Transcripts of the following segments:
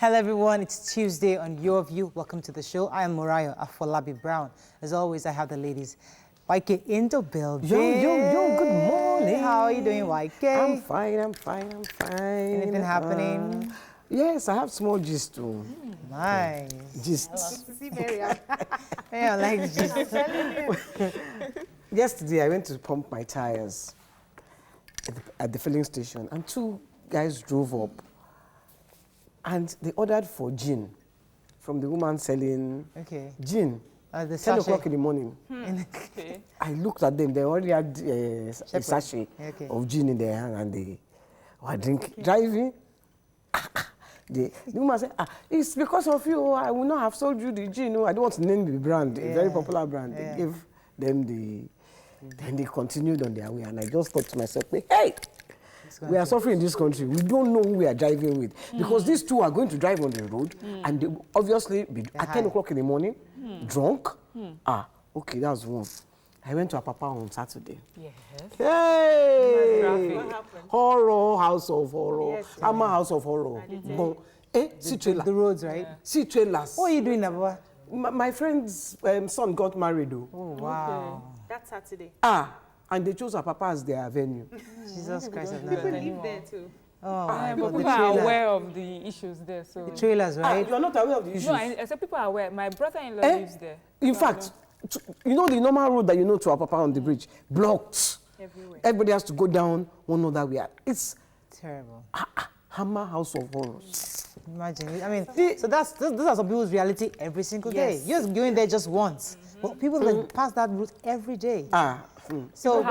Hello everyone, it's Tuesday on Your View. Welcome to the show. I am Morayo Afolabi Brown. As always, I have the ladies. YK in the building. Yo, good morning. How are you doing, YK? I'm fine. Anything happening? Yes, I have small gist too. Nice. Gist. See, Miriam. I like gist. Yesterday, I went to pump my tires at the filling station, and two guys drove up, and they ordered for gin from the woman selling gin. The 10 o'clock in the morning. Okay. I looked at them, they already had a sachet of gin in their hand, and they were drinking, driving. The woman said, it's because of you, I will not have sold you the gin. No, I don't want to name the brand, a very popular brand. They gave them then they continued on their way, and I just thought to myself, hey, we are suffering in this country. We don't know who we are driving with. Because these two are going to drive on the road, and they will obviously be at 10 o'clock in the morning, drunk. Okay, that's one. I went to Apapa on Saturday. Yes. Hey! What happened? Horror, house of horror. Yes, I'm a house of horror. Bon, see trailer. The roads, right? See trailers. What are you doing, Abba? My friend's son got married, though. Oh, wow. That's Saturday. And they chose Apapa as their venue. Jesus Christ. People live there too. Oh, but people are aware of the issues there. So the trailers, right? You are not aware of the issues? No, I said people are aware. My brother-in-law lives there. In fact, you know the normal road that you know to Apapa on the bridge? Blocked. Everywhere. Everybody has to go down one other way. It's terrible. Hammer house of horrors. Imagine. I mean, so those are some people's reality every single day. You're just going there just once. But people that pass that route every day. So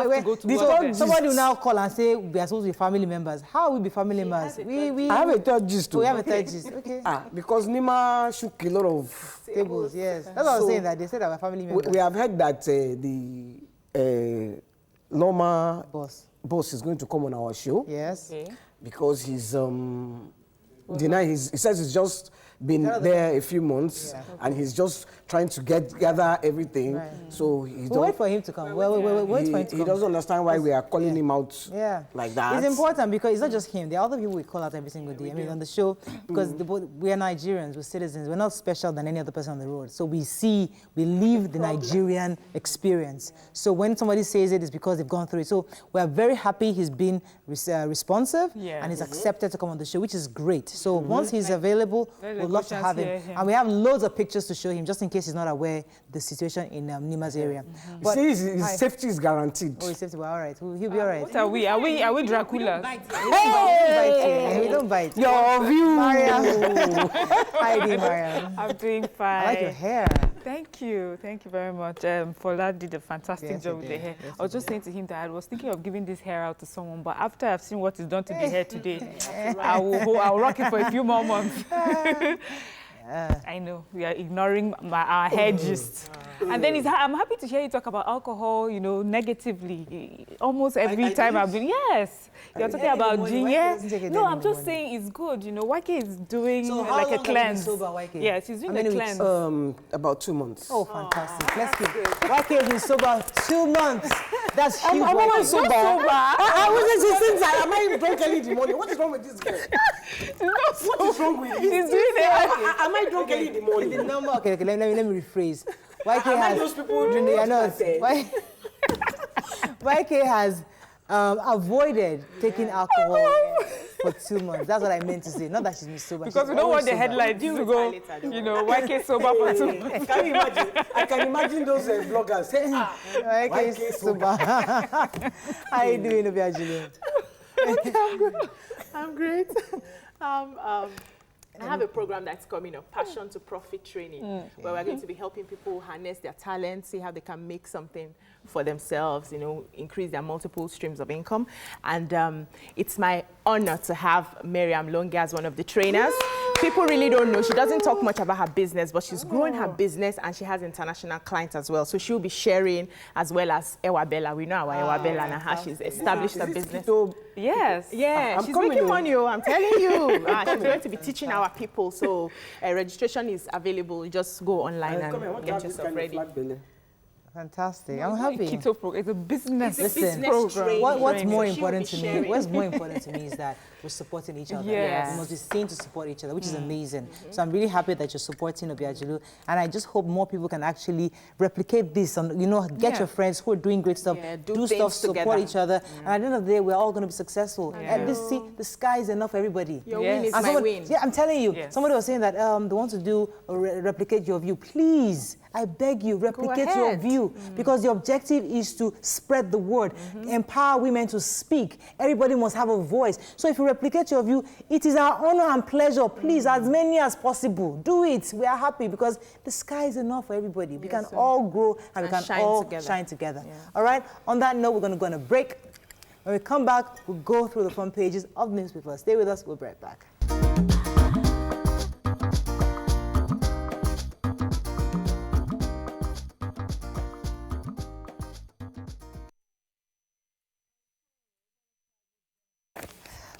somebody will now call and say we are supposed to be family members. How will we be family members? I have a third gist too. We have a third gist. Okay. Because Nima shook a lot of tables. Yes. That's what I was saying, that they said our family members. We have heard that the Loma boss is going to come on our show. Yes. Because he's he says he's just been there a few months, and he's just trying to gather everything. So wait for him to come. Wait for him to come. He doesn't understand why we are calling him out like that. It's important because it's not just him. There are other people we call out every single day. I mean, on the show, because we are Nigerians, we're citizens. We're not special than any other person on the road. So we live the Nigerian experience. So when somebody says it, it's because they've gone through it. So we are very happy he's been responsive and he's accepted to come on the show, which is great. So once he's available, we'll love to have him. And we have loads of pictures to show him, just in case he's not aware the situation in Nima's area. But his safety is guaranteed. Oh, his safety, well, all right. He'll be all right. What are we? Are we Draculas? We don't bite. Your view. Mariam. How are you, Mariam? I'm doing fine. I like your hair. Thank you very much. Fola did a fantastic job with the hair. I was just saying to him that I was thinking of giving this hair out to someone, but after I've seen what is done to the hair today, I'll rock it for a few more months. I know we are ignoring our hair gist. And then I'm happy to hear you talk about alcohol, negatively. Almost every time I've been, you're talking about gin. No, I'm just saying it's good. YK is doing like a cleanse. Yes, he's doing a cleanse. About 2 months. Oh, fantastic. Let's keep YK has been sober 2 months. That's huge. I'm always sober. I wasn't since am I drunk early in the morning? What is wrong with this girl? What is wrong with you? He's doing it. Am I drunk early in the morning? The number. Okay, let me rephrase. YK has avoided taking alcohol for 2 months. That's what I meant to say. Not that she's been sober. Because we don't want the headlines to go, YK sober for 2 months. Can you imagine? I can imagine those bloggers saying, YK sober. How are you doing, Obiajulu? I'm great. I have a program that's coming up, Passion to Profit Training, where we're going to be helping people harness their talents, see how they can make something for themselves, increase their multiple streams of income. And it's my honor to have Miriam Longe as one of the trainers. People really don't know. She doesn't talk much about her business, but she's growing her business and she has international clients as well. So she'll be sharing, as well as Ewa Bella. We know our Ewa Bella and how she's established a business. Yes. Yeah, she's making money, I'm telling you. She's going to be teaching our people. So registration is available. You just go online and get yourself ready. Fantastic. No, I'm it's not a happy. keto program. It's a business, Listen, program. What's more So important she'll to be me? sharing. What's more important to me is that we're supporting each other. Yes. We must be seen to support each other, which is amazing. So I'm really happy that you're supporting Obiajulu, and I just hope more people can actually replicate this and get your friends who are doing great stuff, do stuff, things support together. each other, and at the end of the day, we're all going to be successful. And this, see, the sky is enough for everybody. Your win is And my win. Yeah, I'm telling you. Yes. Somebody was saying that they want to do replicate your view. Please, I beg you, replicate your ahead. view, because the objective is to spread the word, empower women to speak. Everybody must have a voice. So if you replicate your view, it is our honor and pleasure. Please, as many as possible, do it. We are happy because the sky is enough for everybody. We can all grow and we can all shine together. Yeah. All right? On that note, we're going to go on a break. When we come back, we'll go through the front pages of the newspaper. Stay with us. We'll be right back.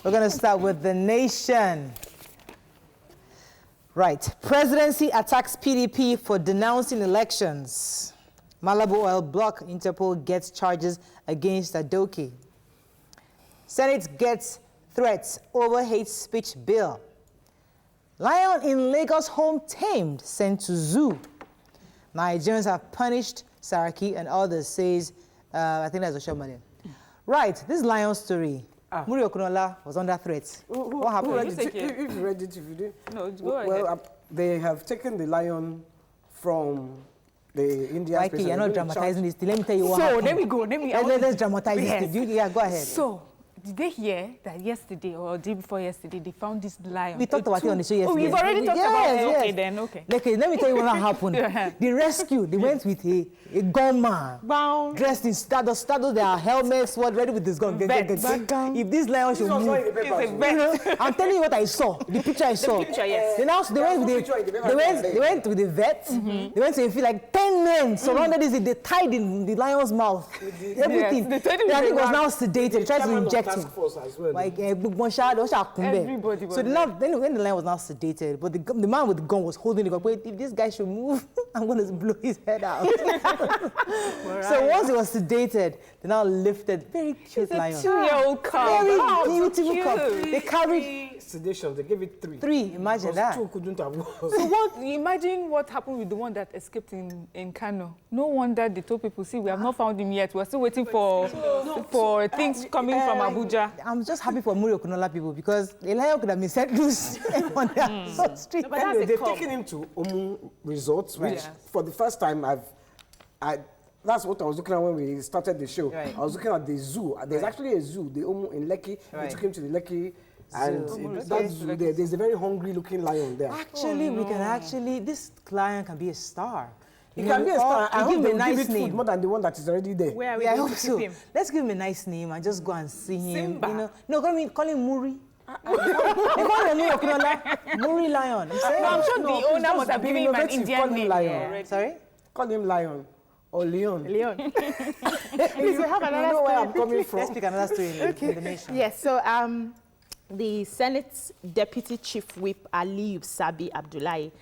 We're going to start with The Nation. Right. Presidency attacks PDP for denouncing elections. Malibu Oil Block Interpol gets charges against Adoke. Senate gets threats over hate speech bill. Lion in Lagos home tamed, sent to zoo. Nigerians have punished Saraki and others, says, I think that's a short money. Right. This lion story. Muri Okunola was under threat. What happened? If you read it, if you did. No, go ahead. Well, they have taken the lion from the Indian Mikey, you're not dramatizing this. Let me tell you what happened. So, there we go. Let's dramatize this. Yeah, go ahead. So, did they hear that yesterday or the day before yesterday they found this lion? We talked about it on the show yesterday. Oh, we've already talked about it. Okay, then, okay. Okay, let me tell you what happened. The rescue, they went with a gunman. Dressed in status, their helmets, ready with this gun. If this lion should move. I'm telling you what I saw. The picture I saw. The picture, yes. They went with the vet. They went to feel like 10 men surrounded this. They tied in the lion's mouth. Everything. Yes, they I think was now sedated. They tried to inject him. Like, everybody was. So then when the lion was now sedated, but the man with the gun was holding the gun. Wait, if this guy should move, I'm going to blow his head out. So once he was sedated, they now lifted. Very cute lion. It's a 2-year-old cub. Very beautiful cub. They carried sedation. They gave it 3. 3. Imagine that. 2 couldn't have worked. So imagine what happened with the one that escaped in Kano. No wonder they told people, see, we have not found him yet. We're still waiting for things coming from Abuja. I'm just happy for Muri Okunola people because the lion could have been set loose on their street. No, anyway, they've taken him to Omu Resorts, which for the first time that's what I was looking at when we started the show. Right. I was looking at the zoo. There's actually a zoo, the Omu in Lekki. We took him to the Lekki. And that zoo there, there's a very hungry looking lion there. Actually, this lion can be a star. He can be a star. I hope give they him a nice give it name. food more than the one that is already there. Where are we I going hope to so. keep him? Let's give him a nice name and just go and see him. Simba. No, call him Muri. They call him Muri Okunola. Muri Lion. I'm sure the owner must have given him an Indian name. Lion. Sorry? Call him Lion or Leon. Leon. Please, we have another know where I'm coming from. Let's pick another story in the nation. Yes, so the Senate's Deputy Chief Whip Ali Sabi Abdullahi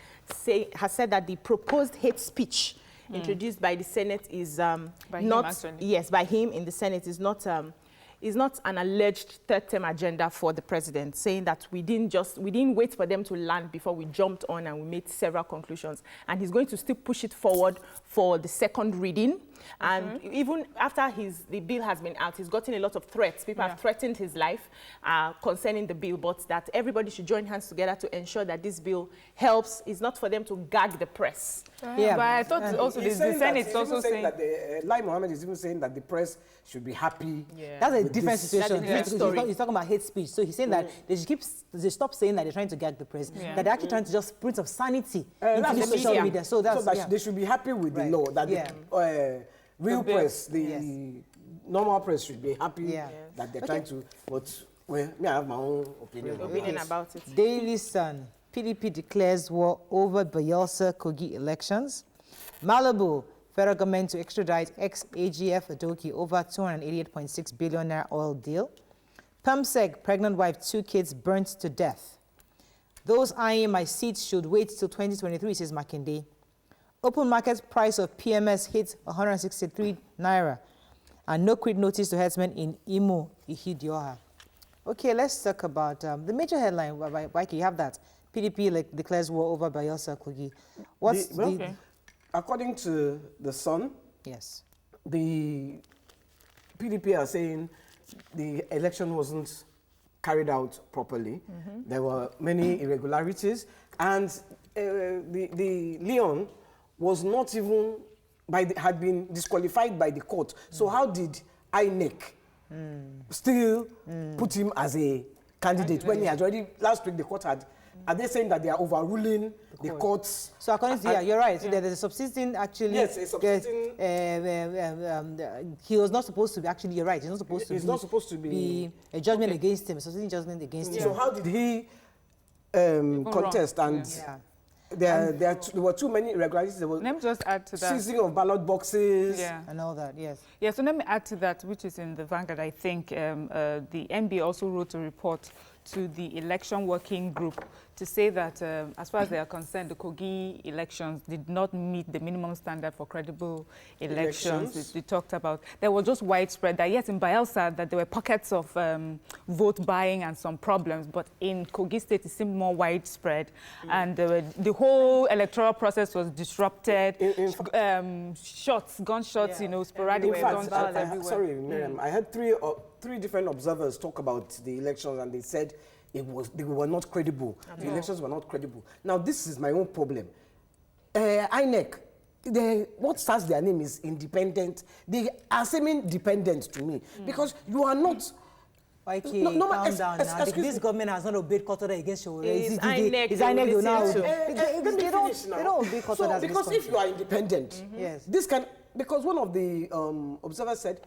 has said that the proposed hate speech introduced by the Senate is by him in the Senate is not an alleged third-term agenda for the president, saying that we didn't wait for them to land before we jumped on and we made several conclusions. And he's going to still push it forward for the second reading. And even after the bill has been out, he's gotten a lot of threats. People have threatened his life concerning the bill, but that everybody should join hands together to ensure that this bill helps. It's not for them to gag the press. Yeah, but I thought also the Senate is also saying that Lai Mohammed is even saying that the press should be happy. Yeah. That's a different situation. That's a different story. He's talking about hate speech. So he's saying that they stop saying that they're trying to gag the press, that they're actually trying to just bring some sanity into the social media. So they should be happy with the law, that the real press, normal press should be happy that they're trying to, but me, I have my own opinion about it. Daily Sun, PDP declares war over Bayelsa Kogi elections. Malibu, federal government to extradite ex-AGF Adoke over 288.6 billion naira oil deal. PAMSEG, pregnant wife, 2 kids burnt to death. Those eyeing my seats should wait till 2023, says Makinde. Open market price of PMS hit 163 naira. And no quit notice to herdsmen in Imo, Ihidioha. Okay, let's talk about the major headline. Waiki, you have that. PDP declares war over Bayelsa Kogi. According to the Sun, yes, the PDP are saying the election wasn't carried out properly. There were many irregularities, and the Leon was not even had been disqualified by the court. So how did INEC still put him as a candidate when he had already, last week the court had, are they saying that they are overruling the courts? So according to you're right. So there's a subsisting actually. Yes, a subsisting. He was not supposed to be, actually, you're right. He's not supposed to be a judgment against him, a subsisting judgment against him. So how did he contest? And there were too many irregularities. Let me just add to that. Seizing of ballot boxes. And all that, yes. Yeah, so let me add to that, which is in the Vanguard. I think the MB also wrote a report to the election working group to say that as far as they are concerned, the Kogi elections did not meet the minimum standard for credible elections. We talked about, there was just widespread, that yes, in Bayelsa, that there were pockets of vote buying and some problems, but in Kogi State, it seemed more widespread. And the whole electoral process was disrupted. Gunshots, you know, sporadic gunshots everywhere. Sorry, Miriam, I had three different observers talk about the elections, and they said they were not credible. The elections were not credible. Now, this is my own problem. INEC, what starts their name is independent. They are seeming dependent to me because you are not. Okay, calm down now. This government has not obeyed court order against you. It's INEC now. They don't obey court orders. Because if you are independent, yes, this can, because one of the observers said,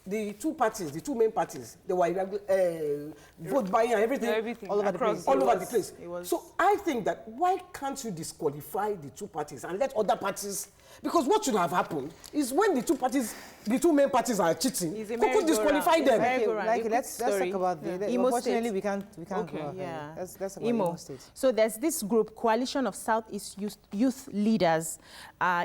the two main parties, they were vote buying and everything all over the place. All over the place. So I think that why can't you disqualify the two parties and let other parties? Because what should have happened is when the two main parties are cheating, who could disqualify them? Let's talk about the unfortunately we can't go. Yeah. Let's talk about Imo State. So there's this group, Coalition of Southeast Youth Leaders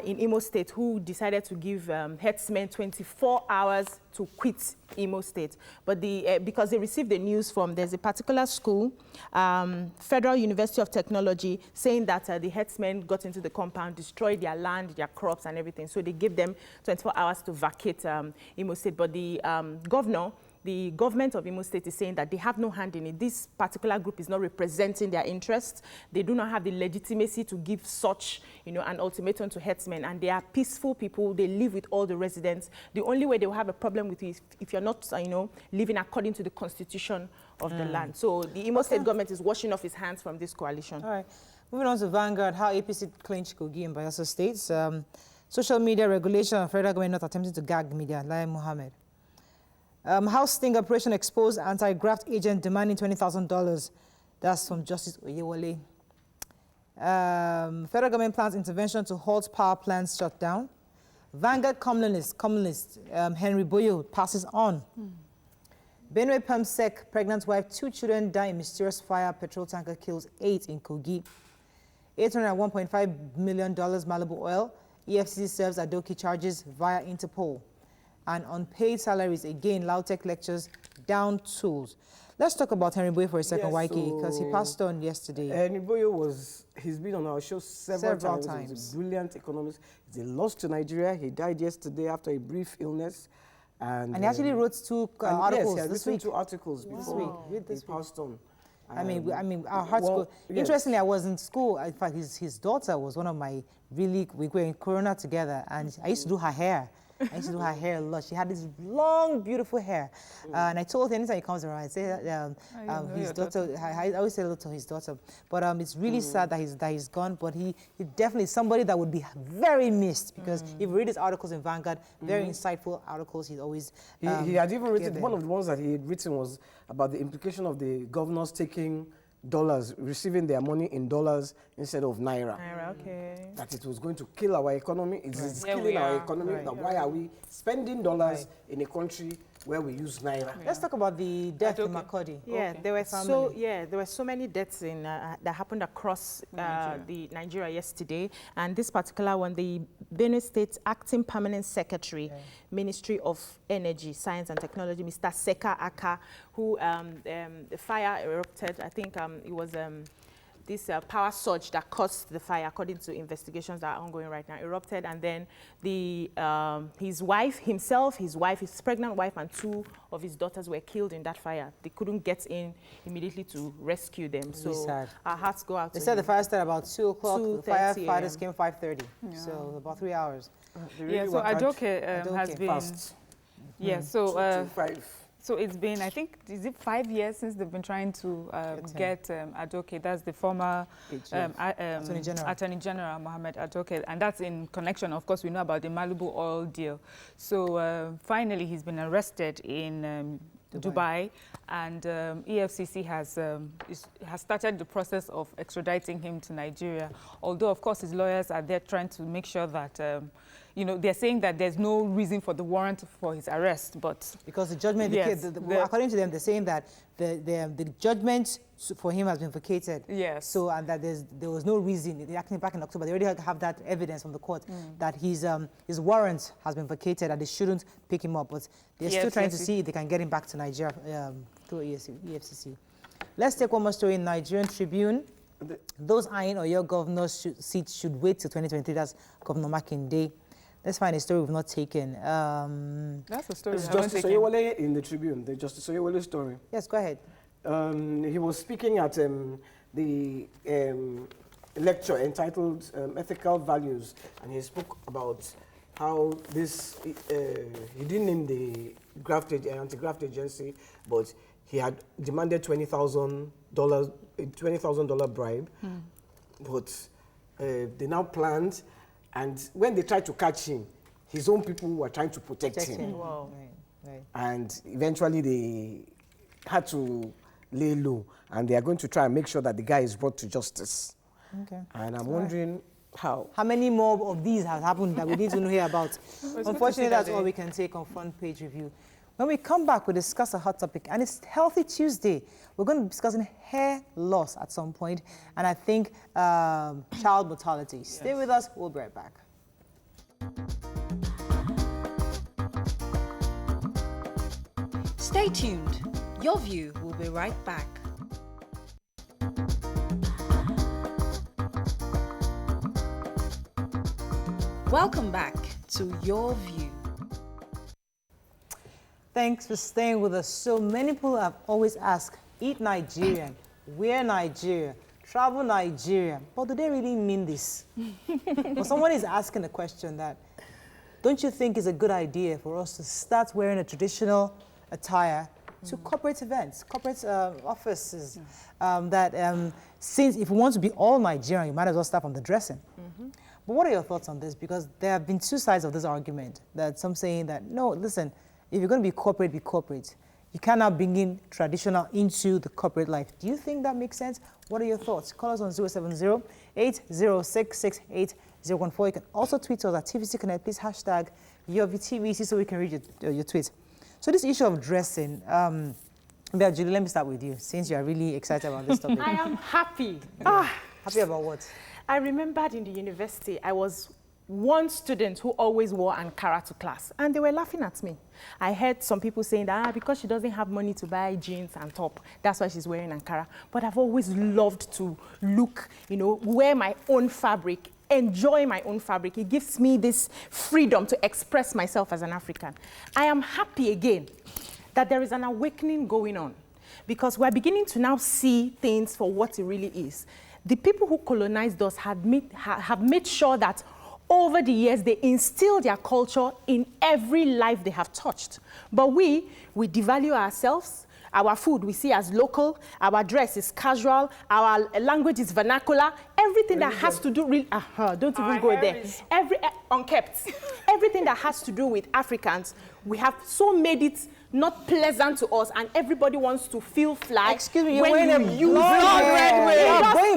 in Imo State, who decided to give herdsmen 24 hours to quit Imo State. But because they received the news from, there's a particular school, Federal University of Technology, saying that the herdsmen got into the compound, destroyed their land, their crops and everything. So they gave them 24 hours to vacate Imo State. But the government of Imo State is saying that they have no hand in it. This particular group is not representing their interests. They do not have the legitimacy to give such, an ultimatum to herdsmen. And they are peaceful people. They live with all the residents. The only way they will have a problem with you is if you're not, living according to the constitution of the land. So the Imo State government is washing off its hands from this coalition. All right. Moving on to Vanguard, how APC clinched Kogi in Bayelsa states. Social media regulation and federal government not attempting to gag media, Lai Mohammed. House sting operation exposed anti-graft agent demanding $20,000. That's from Justice Oyewole. Federal government plans intervention to halt power plants shutdown. Vanguard columnist Henry Boyo passes on. Benue Pumsec, pregnant wife, 2 children die in mysterious fire. Petrol tanker kills 8 in Kogi. $801.5 million Malibu oil. EFCC serves Adoki charges via Interpol. And unpaid salaries, again, Lautech lectures, down tools. Let's talk about Henry Boyo for a second, YK, because he passed on yesterday. Henry Boyo he's been on our show several times. He's a brilliant economist. He's a loss to Nigeria. He died yesterday after a brief illness. And he actually wrote 2 articles this week. 2 articles before he passed on. I mean, our hearts go. Interestingly, I was in school. In fact, his daughter was one of my we were in Corona together, and I used to do her hair. I used to do her hair a lot. She had this long, beautiful hair. And I told her anytime he comes around, I say his daughter, I always say hello to his daughter. But it's really sad that he's gone. But he definitely is somebody that would be very missed, because if you read his articles in Vanguard, very insightful articles. He's always he had even written, one of the ones that he had written was about the implication of the governors taking dollars, receiving their money in dollars instead of naira. Okay. That it was going to kill our economy. It's killing our economy. Why are we spending dollars in a country where we use naira. Let's talk about the death in Makurdi. Yeah, there were so many deaths in that happened across the Nigeria yesterday, and this particular one, the Benue State Acting Permanent Secretary, Ministry of Energy, Science and Technology, Mr. Seka Aka, who the fire erupted. I think it was this power surge that caused the fire, according to investigations that are ongoing right now, erupted, and then his wife, his pregnant wife, and 2 of his daughters were killed in that fire. They couldn't get in immediately to rescue them. So our hearts go out. They said the fire started about 2 o'clock. The firefighters came 5:30, so about 3 hours. Yeah, so Adoke has been fast. Yeah, so 5. So it's been, I think, is it 5 years since they've been trying to get Adoke, that's the former Attorney General Mohammed Adoke, and that's in connection, of course, we know about the Malibu oil deal. So finally, he's been arrested in Dubai, and EFCC has started the process of extraditing him to Nigeria, although, of course, his lawyers are there trying to make sure that you know, they're saying that there's no reason for the warrant for his arrest, but because the judgment, according to them, they're saying that the judgment for him has been vacated. Yes. So and that there was no reason. Actually, back in October, they already have that evidence from the court that his warrant has been vacated, and they shouldn't pick him up. But they're still trying to see if they can get him back to Nigeria through EFCC. Let's take one more story in Nigerian Tribune. Those eyeing Oyo governor's seats should wait till 2023. That's Governor Makinde. Let's find a story we've not taken. That's a story. It's Justice Oyewole in the Tribune, the Justice Oyewole story. Yes, go ahead. He was speaking at the lecture entitled Ethical Values, and he spoke about how this, he didn't name the anti-graft agency, but he had demanded $20,000 bribe, but they now planned. And when they tried to catch him, his own people were trying to protect him. Wow. Right. And eventually they had to lay low, and they are going to try and make sure that the guy is brought to justice. Okay. And I'm wondering how many more of these have happened that we need to hear about. Unfortunately, that's all we can take on Front Page Review. When we come back, we'll discuss a hot topic, and it's Healthy Tuesday. We're going to be discussing hair loss at some point, and I think child mortality. Yes. Stay with us. We'll be right back. Stay tuned. Your View will be right back. Welcome back to Your View. Thanks for staying with us. So many people have always asked, eat Nigerian, wear Nigeria, travel Nigeria. But do they really mean this? Well, someone is asking the question that, don't you think it's a good idea for us to start wearing a traditional attire to corporate events, corporate offices? Since if we want to be all Nigerian, you might as well start from the dressing. But what are your thoughts on this? Because there have been 2 sides of this argument. That some saying that, no, listen, if you're going to be corporate, be corporate. You cannot bring in traditional into the corporate life. Do you think that makes sense? What are your thoughts? Call us on 070-8066-8014. You can also tweet us at TVC Connect. Please hashtag YourVTVC so we can read your tweets. So this issue of dressing, Julie, let me start with you, since you are really excited about this topic. I am happy. Happy about what? I remembered in the university, I was one student who always wore Ankara to class, and they were laughing at me. I heard some people saying that because she doesn't have money to buy jeans and top, that's why she's wearing Ankara. But I've always loved to look, wear my own fabric, enjoy my own fabric. It gives me this freedom to express myself as an African. I am happy again that there is an awakening going on, because we're beginning to now see things for what it really is. The people who colonized us have made sure that over the years, they instill their culture in every life they have touched. But we devalue ourselves. Our food we see as local. Our dress is casual. Our language is vernacular. Everything that has to do with... don't even go there. Unkept. Everything that has to do with Africans, we have so made it not pleasant to us, and everybody wants to feel fly. Excuse me, you're wearing a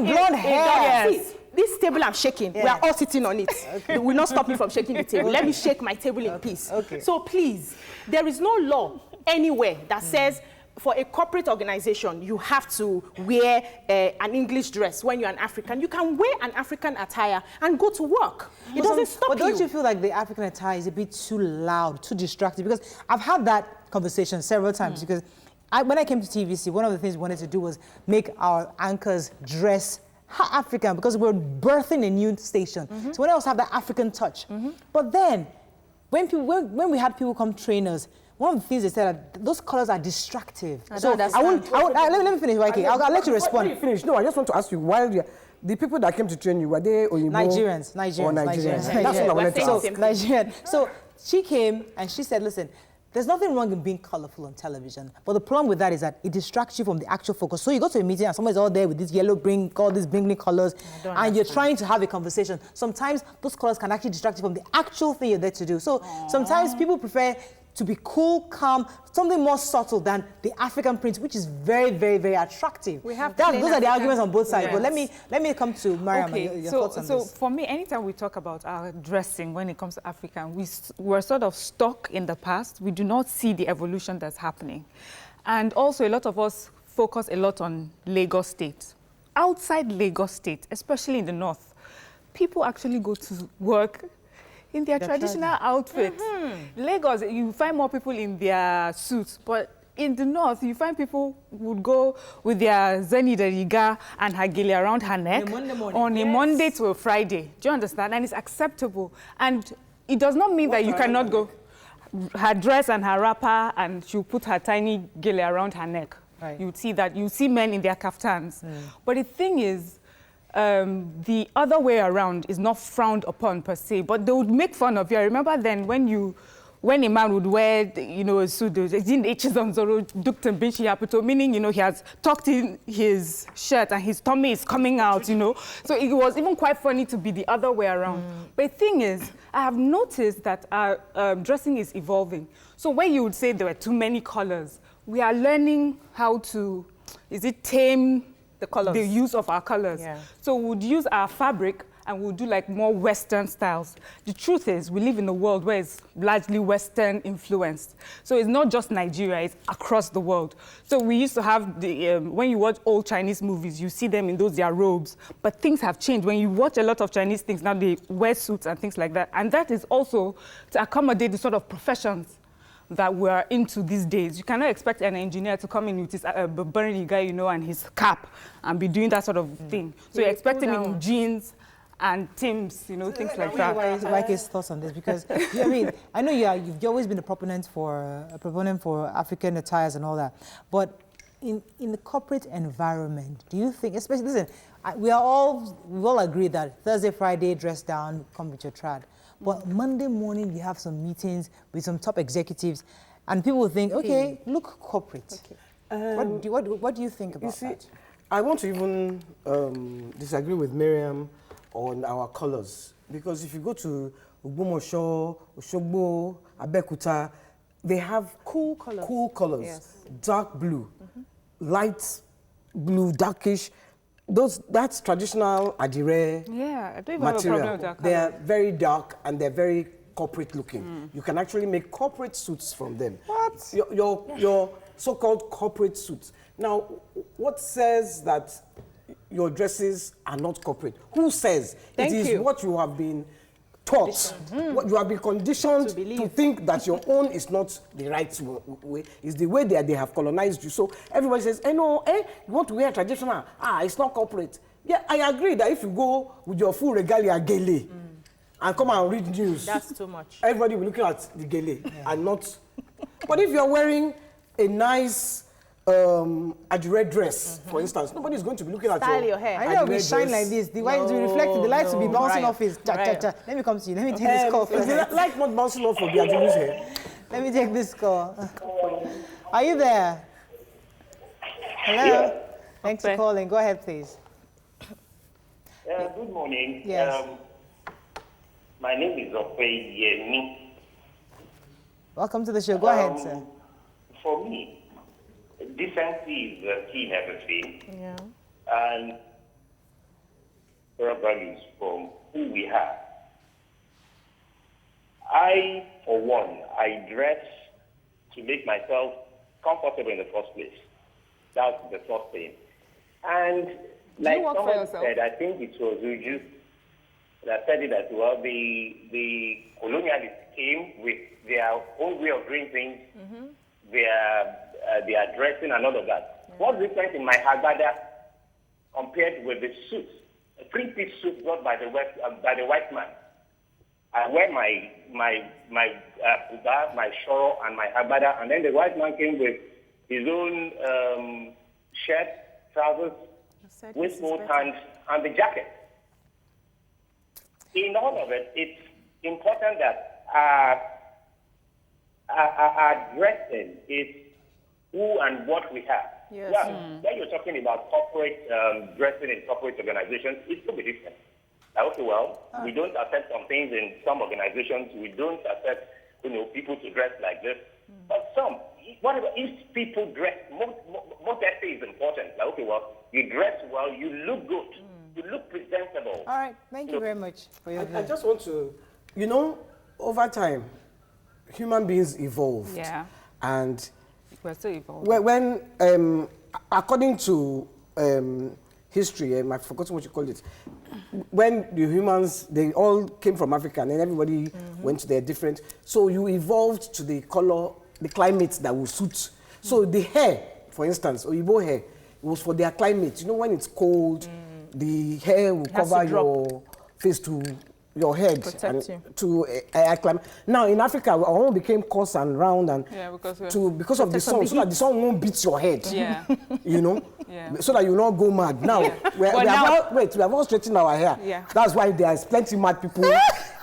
blonde hair. This table I'm shaking, we are all sitting on it. It will not stop me from shaking the table. Let me shake my table in peace. Okay. So please, there is no law anywhere that says, for a corporate organization, you have to wear an English dress when you're an African. You can wear an African attire and go to work. It doesn't stop you. But don't you feel like the African attire is a bit too loud, too distracting? Because I've had that conversation several times. Because when I came to TVC, one of the things we wanted to do was make our anchors dress African, because we're birthing a new station. So we also have that African touch. But then, when we had people come trainers, one of the things they said, those colors are distractive. Let me finish, Waiki. I'll let you respond. When you finish, no, I just want to ask you, the people that came to train you, were they Oyinbo? Nigerians. That's what I wanted to ask. Nigerian. So she came and she said, listen, there's nothing wrong in being colorful on television, but the problem with that is that it distracts you from the actual focus. So you go to a meeting and somebody's all there with this yellow, all these bling colors, and you're trying to have a conversation. Sometimes those colors can actually distract you from the actual thing you're there to do. So sometimes people prefer to be cool, calm, something more subtle than the African print, which is very, very, very attractive. Those are the arguments on both sides. Yes. But let me come to Mariam. Okay, your thoughts on this. So for me, anytime we talk about our dressing when it comes to African, we're sort of stuck in the past. We do not see the evolution that's happening. And also a lot of us focus a lot on Lagos State. Outside Lagos State, especially in the north, people actually go to work in their traditional outfits. Lagos, you find more people in their suits, but in the north, you find people would go with their Zeni Deriga and her gele around her neck on a Monday to a Friday. Do you understand? And it's acceptable. And it does not mean that you cannot go. Her dress and her wrapper, and she'll put her tiny gele around her neck. Right. You would see that. You see men in their kaftans. But the thing is, the other way around is not frowned upon per se, but they would make fun of you. I remember then when a man would wear, a suit, meaning, he has tucked in his shirt and his tummy is coming out, So it was even quite funny to be the other way around. But the thing is, I have noticed that our dressing is evolving. So when you would say there were too many colors, we are learning how to, tame the use of our colors. Yeah. So we'd use our fabric and we'll do like more Western styles. The truth is, we live in a world where it's largely Western influenced. So it's not just Nigeria, it's across the world. So we used to have when you watch old Chinese movies, you see them in their robes, but things have changed. When you watch a lot of Chinese things, now they wear suits and things like that. And that is also to accommodate the sort of professions that we're into these days. You cannot expect an engineer to come in with his burning guy, and his cap and be doing that sort of thing. So you expect him in jeans and Timbs, things like that. Waike's thoughts on this, because I know you've always been a proponent for African attires and all that, but in the corporate environment, do you think, especially, listen, we all agree that Thursday, Friday, dress down, come with your trad. But Monday morning, you have some meetings with some top executives, and people will think, okay, look corporate. Okay. What do you think about that? I want to even disagree with Miriam on our colors, because if you go to Ogbomoso, Osogbo, Abeokuta, they have cool colors, yes. Dark blue, light blue, darkish. That's traditional Adire I don't even material. have a problem with that color. They are very dark and they're very corporate looking. You can actually make corporate suits from them. What? Your so-called corporate suits. Now, what says that your dresses are not corporate? Who says? It is what you have been taught, what you have been conditioned to think that your own is not the right way, is the way that they have colonized you. So everybody says, you want to wear traditional, it's not corporate. Yeah, I agree that if you go with your full regalia gele and come and read news, that's too much. Everybody will be looking at the gele and not. But if you're wearing a nice Adire dress, for instance, nobody's going to be looking at your hair. I know we shine like this. The light will reflect. The lights will be bouncing off his. Let me come to you. Let me take this call first. The light not bouncing off of the Adire's hair. Let me take this call. Are you there? Hello. Yeah. Thanks for calling. Go ahead, please. Good morning. Yes. My name is Yemi. Welcome to the show. Go ahead, sir. For me, decency is key in everything. Yeah. And there are values from who we are. I, for one, I dress to make myself comfortable in the first place. That's the first thing. And like someone said, I think it was Uju that said it as well, the colonialists came with their own way of doing things, their dressing and all of that. What's different in my Hagbada compared with the suits, a three-piece suit brought by the white man? I wear my puba, my shawl, and my Hagbada, and then the white man came with his own shirt, trousers, waistcoat, and the jacket. In all of it, it's important that our dressing is who and what we have. Yes. Yeah, when you're talking about corporate dressing in corporate organizations, it could be different. Okay, well, we don't accept some things in some organizations. We don't accept, people to dress like this. But some, whatever, if people dress, modesty is important. Like, okay, well, you dress well, you look good, you look presentable. All right, thank you very much for your I just want to, over time, human beings evolve. Yeah. And we're still evolving. When according to history, I've forgotten what you call it, when the humans, they all came from Africa and then everybody went to their different, so you evolved to the color, the climate that will suit. So the hair, for instance, Oyibo hair, it was for their climate. When it's cold, the hair will cover your face to your head protect and to climate. Now in Africa, our own became coarse and round and because of the sun, so that the sun won't beat your head. Yeah. So that you not go mad. Now we have all straightened our hair. Yeah. That's why there's plenty mad people.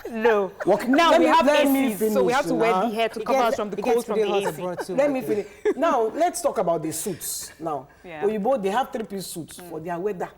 No. Now we have ACs, so we have to wear the hair to cover us from the cold from the AC. Let me finish. Now let's talk about the suits. Now, Oyibo, they have three-piece suits for their weather.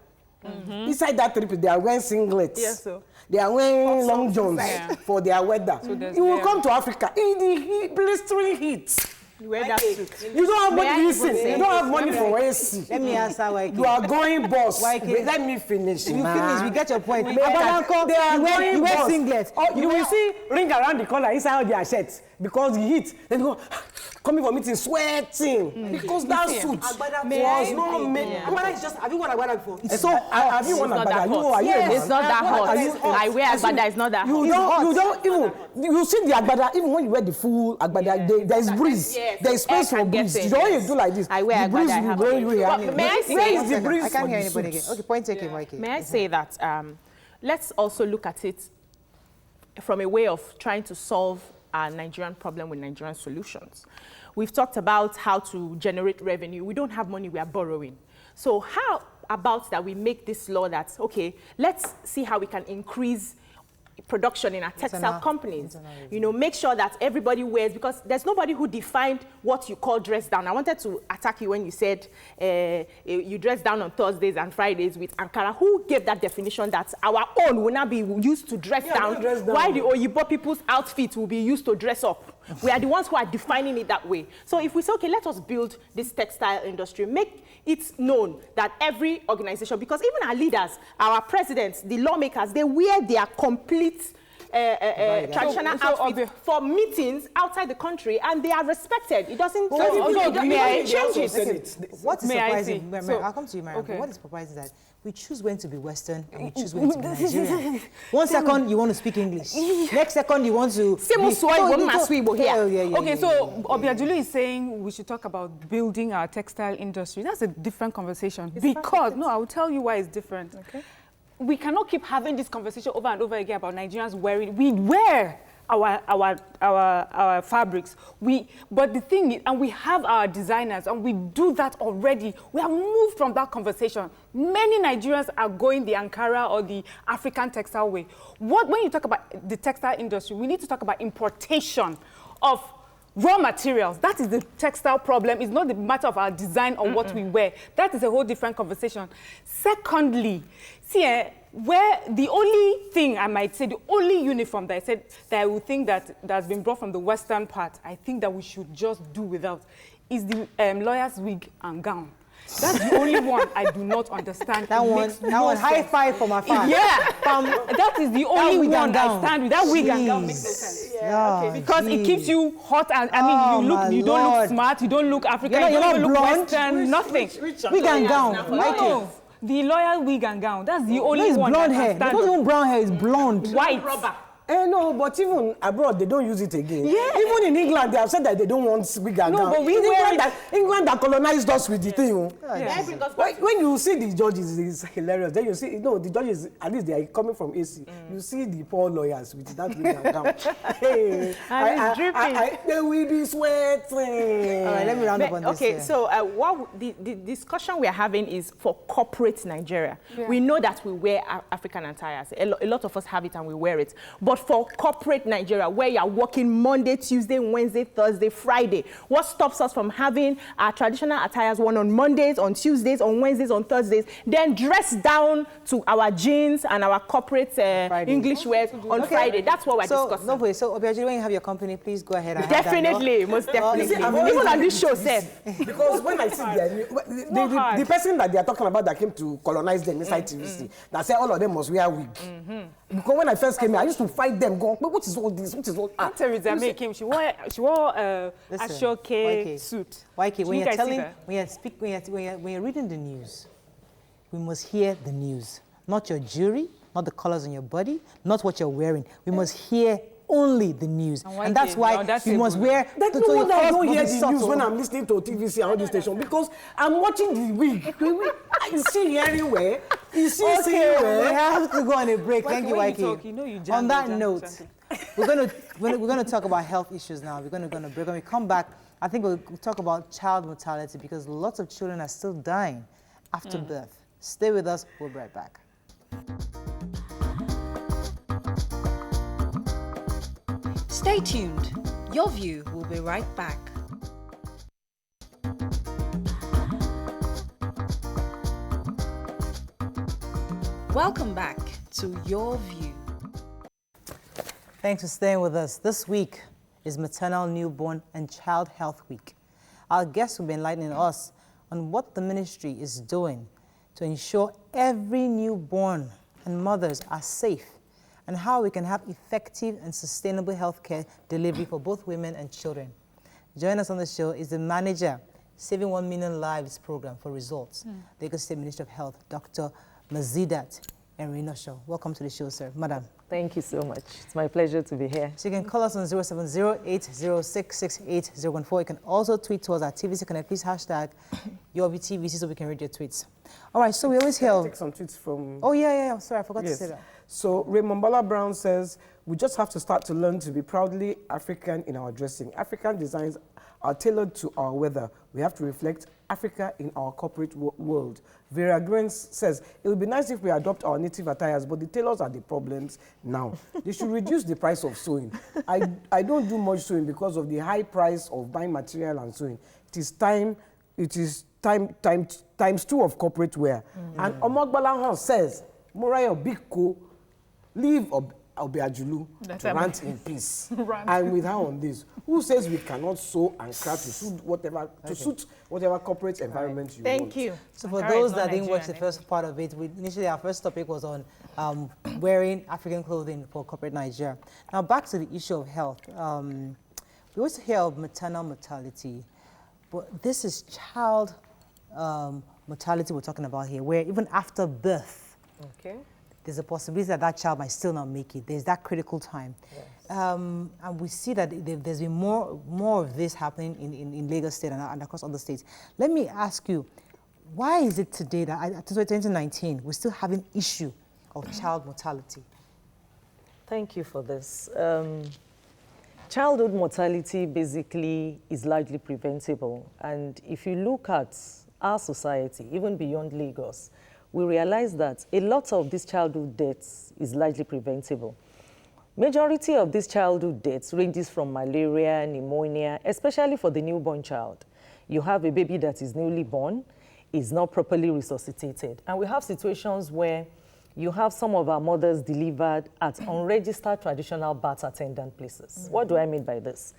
Inside that three-piece, they are wearing singlets. Yes, sir. They are wearing long johns for their weather. So you will come to Africa in the blistering heat. You wear that suit. You don't have money. Listen, you don't have money for AC. Let me answer why. You are going boss. Let me finish. You finish, we get your point. They are going wear boss. singlet. You will see ring around the collar inside of their shirts because the heat. Then go coming from meeting sweating because that suit was not made. Have you worn Agbada before? So have you worn Agbada? It's not that hot. I wear Agbada. It's not that hot. You don't even. You see the Agbada even when you wear the full Agbada. There is breeze. There is space for breeze. You don't do like this. I wear Agbada. May I say? Where is the breeze? I can't hear anybody again. Okay, point taken, Mike. May I say that let's also look at it from a way of trying to solve our Nigerian problem with Nigerian solutions. We've talked about how to generate revenue. We don't have money, we are borrowing. So how about that we make this law that, okay, let's see how we can increase production in our textile companies. Make sure that everybody wears, because there's nobody who defined what you call dress down. I wanted to attack you when you said you dress down on Thursdays and Fridays with Ankara. Who gave that definition that our own will not be used to dress down, while the Oyibo people's outfits will be used to dress up? We are the ones who are defining it that way. So if we say, okay, let us build this textile industry, make it known that every organization, because even our leaders, our presidents, the lawmakers, they wear their complete traditional outfit for meetings outside the country, and they are respected. It doesn't change it. What is surprising, I'll come to you, Mariam. What is surprising is that we choose when to be Western and we choose when to be Nigerian. 1 second you want to speak English. Next second you want to Okay, so Obiajulu is saying we should talk about building our textile industry. That's a different conversation. I will tell you why it's different. Okay. We cannot keep having this conversation over and over again about Nigerians wearing. We wear our fabrics. But the thing is, and we have our designers, and we do that already. We have moved from that conversation. Many Nigerians are going the Ankara or the African textile way. When you talk about the textile industry, we need to talk about importation of raw materials. That is the textile problem. It's not the matter of our design or what we wear. That is a whole different conversation. Secondly, where the only thing I might say, the only uniform that I said that I would think that has been brought from the Western part, I think that we should just do without, is the lawyer's wig and gown. That's the only one I do not understand. That one, high five from afar. Yeah, that is the only one I stand with. That wig and gown makes no sense. Yeah, okay. Because it keeps you hot, and I mean, you don't look smart, you don't look African, you're you not don't look blonde. Western, nothing. Wig and gown. No, the loyal wig and gown. That's the only one. Blonde hair. It's not even brown hair. It's blonde. White. Rubber. No, but even abroad, they don't use it again. Yeah. Even in England, they have said that they don't want wig and gown. But we England that colonized us with the thing. Yeah, because When you see the judges, it's hilarious. Then you see, the judges, at least they are coming from AC. You see the poor lawyers with that wig and gown. Hey, they will be sweating. All right, let me round up on this. Okay, so what the discussion we are having is for corporate Nigeria. Yeah. We know that we wear African attires. A lot of us have it and we wear it. But for corporate Nigeria, where you are working Monday, Tuesday, Wednesday, Thursday, Friday, what stops us from having our traditional attires worn on Mondays, on Tuesdays, on Wednesdays, on Thursdays, then dress down to our jeans and our corporate English wear on Friday? That's what we're discussing. No, so Obiaji, when you have your company, please go ahead. And definitely, most definitely. Even on this show, Seth. Because when I see the person that they are talking about that came to colonize them inside TVC, that said all of them must wear wig. Because when I first came here, I used to fight them, going, but what is all this? What is all that? Teresa May came, she wore a Ashoke suit. YK, when you're reading the news, we must hear the news. Not your jewelry, not the colors on your body, not what you're wearing. We must hear only the news. And that's why you must wear... I don't hear the news when I'm listening to TVC and all this station, because I'm watching the wig. I see everywhere. You see everywhere. We have to go on a break. Thank you, YK. On that note, we're going to talk about health issues now. We're going to go on a break. When we come back, I think we'll talk about child mortality, because lots of children are still dying after birth. Stay with us. We'll be right back. Stay tuned. Your View will be right back. Welcome back to Your View. Thanks for staying with us. This week is Maternal, Newborn and Child Health Week. Our guests will be enlightening us on what the ministry is doing to ensure every newborn and mothers are safe, and how we can have effective and sustainable healthcare delivery for both women and children. Joining us on the show is the manager, Saving 1 Million Lives Program for Results, Lagos State Ministry of Health, Dr. Mazeedat Erinosho. Welcome to the show, sir. Madam. Thank you so much. It's my pleasure to be here. So you can call us on 070-806-68014. You can also tweet to us at TVC Connect. Please hashtag YourVTVC so we can read your tweets. All right, so we always hear... Take some tweets from... Oh, yeah. Sorry, I forgot to say that. So Raymond Bala Brown says, we just have to start to learn to be proudly African in our dressing. African designs are tailored to our weather. We have to reflect Africa in our corporate world. Vera Green says, it would be nice if we adopt our native attires, but the tailors are the problems now. They should reduce the price of sewing. I don't do much sewing because of the high price of buying material and sewing. It is times 2 of corporate wear. And Omogbala says, Moriah Biko, leave Obiajulu to rant in peace. I'm with her on this. Who says we cannot sew and craft to suit whatever corporate environment you want? Thank you. So for those that didn't watch the first part of it, initially our first topic was on wearing African clothing for corporate Nigeria. Now back to the issue of health. We also hear of maternal mortality, but this is child mortality we're talking about here, where even after birth, there's a possibility that that child might still not make it. There's that critical time. Yes. And we see that there's been more of this happening in Lagos State and across other states. Let me ask you, why is it today that, 2019, we're still having issue of child mortality? Thank you for this. Childhood mortality basically is largely preventable. And if you look at our society, even beyond Lagos, we realize that a lot of these childhood deaths is largely preventable. Majority of these childhood deaths ranges from malaria, pneumonia, especially for the newborn child. You have a baby that is newly born, is not properly resuscitated. And we have situations where you have some of our mothers delivered at unregistered traditional birth attendant places. What do I mean by this?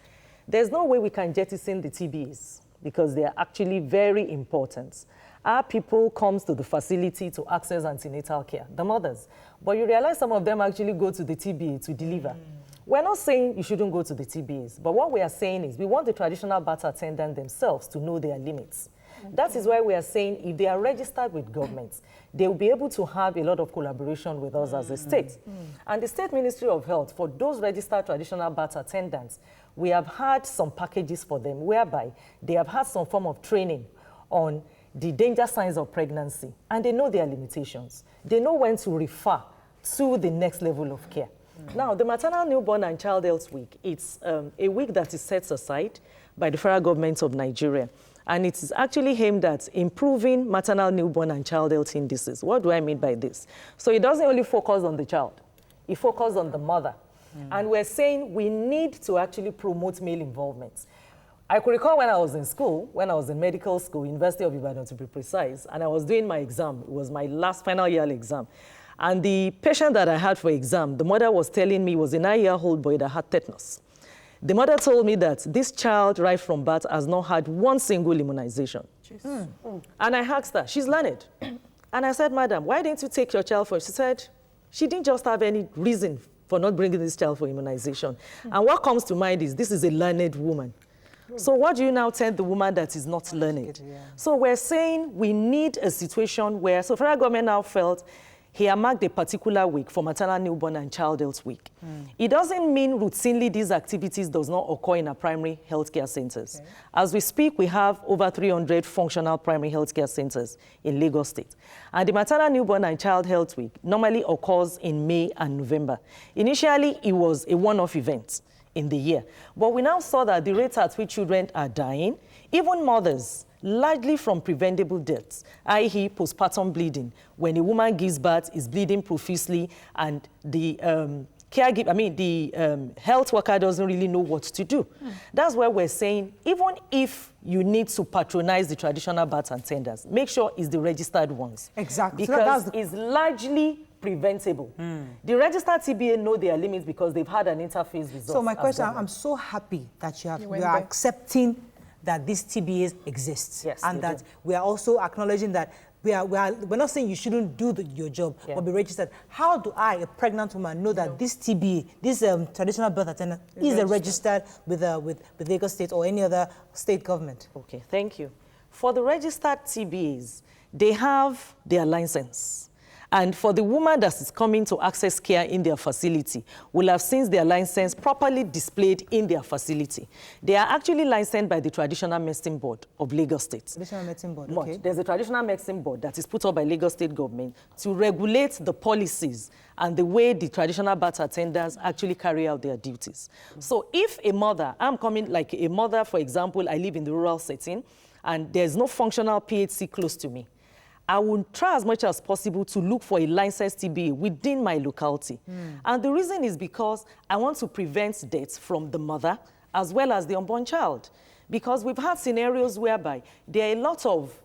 There's no way we can jettison the TBs because they are actually very important. our people come to the facility to access antenatal care, the mothers. But you realize some of them actually go to the TBA to deliver. We're not saying you shouldn't go to the TBAs, but what we are saying is we want the traditional birth attendant themselves to know their limits. That is why we are saying if they are registered with governments, they will be able to have a lot of collaboration with us as a state. And the State Ministry of Health, for those registered traditional birth attendants, we have had some packages for them whereby they have had some form of training on the danger signs of pregnancy, and they know their limitations. They know when to refer to the next level of care. Now, the Maternal, Newborn and Child Health Week, it's a week that is set aside by the federal government of Nigeria. And it is actually aimed at improving maternal, newborn, and child health indices. What do I mean by this? So it doesn't only focus on the child. It focuses on the mother. And we're saying we need to actually promote male involvement. I could recall when I was in school, when I was in medical school, University of Ibadan to be precise, and I was doing my exam. It was my last final year exam. And the patient that I had for exam, the mother was telling me was a 9-year-old boy that had tetanus. The mother told me that this child right from birth has not had one single immunization. And I asked her, she's learned. And I said, madam, why didn't you take your child for it? She said, she didn't just have any reason for not bringing this child for immunization. And what comes to mind is this is a learned woman. So what do you now tell the woman that is not learned? So we're saying we need a situation where, so federal government now felt he marked a particular week for Maternal, Newborn and Child Health Week. It doesn't mean routinely these activities does not occur in our primary healthcare centers. As we speak, we have over 300 functional primary healthcare centers in Lagos State. And the Maternal, Newborn and Child Health Week normally occurs in May and November. Initially, it was a one-off event in the year. But we now saw that the rate at which children are dying, even mothers, largely from preventable deaths, i.e. postpartum bleeding. When a woman gives birth, is bleeding profusely, and the health worker doesn't really know what to do. That's why we're saying, even if you need to patronize the traditional birth attendants, make sure it's the registered ones. Exactly. Because so it's largely preventable. The registered TBA know their limits because they've had an interface with us. So my question, I'm so happy that you are accepting that these TBAs exist. Yes, and that we are also acknowledging that we're not saying you shouldn't do your job or be registered. How do I, a pregnant woman, know that this TBA, this traditional birth attendant, is registered with Lagos State or any other state government? Okay, thank you. For the registered TBAs, they have their license. And for the woman that is coming to access care in their facility, will have seen their license properly displayed in their facility. They are actually licensed by the Traditional Medicine Board of Lagos State. Traditional Medicine Board, okay. There's a Traditional Medicine Board that is put up by Lagos State government to regulate the policies and the way the traditional birth attendants actually carry out their duties. So if a mother, I'm coming like a mother, for example, I live in the rural setting, and there's no functional PHC close to me, I will try as much as possible to look for a licensed TBA within my locality. And the reason is because I want to prevent deaths from the mother as well as the unborn child. Because we've had scenarios whereby there are a lot of,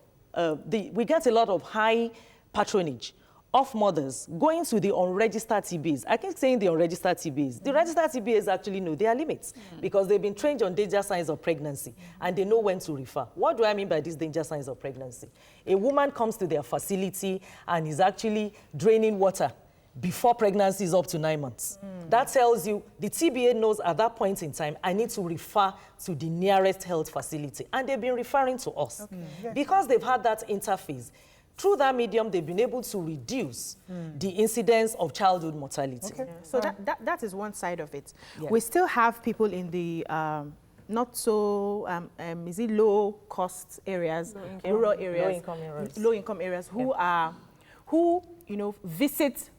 we get a lot of high patronage of mothers going to the unregistered TBAs. I keep saying the unregistered TBAs. The registered TBAs actually know their limits because they've been trained on danger signs of pregnancy and they know when to refer. What do I mean by these danger signs of pregnancy? A woman comes to their facility and is actually draining water before pregnancy is up to 9 months. That tells you the TBA knows at that point in time, I need to refer to the nearest health facility. And they've been referring to us. Because they've had that interface, through that medium, they've been able to reduce the incidence of childhood mortality. So that is one side of it. We still have people in the not so, is it low-cost areas, rural areas, low-income areas, who visit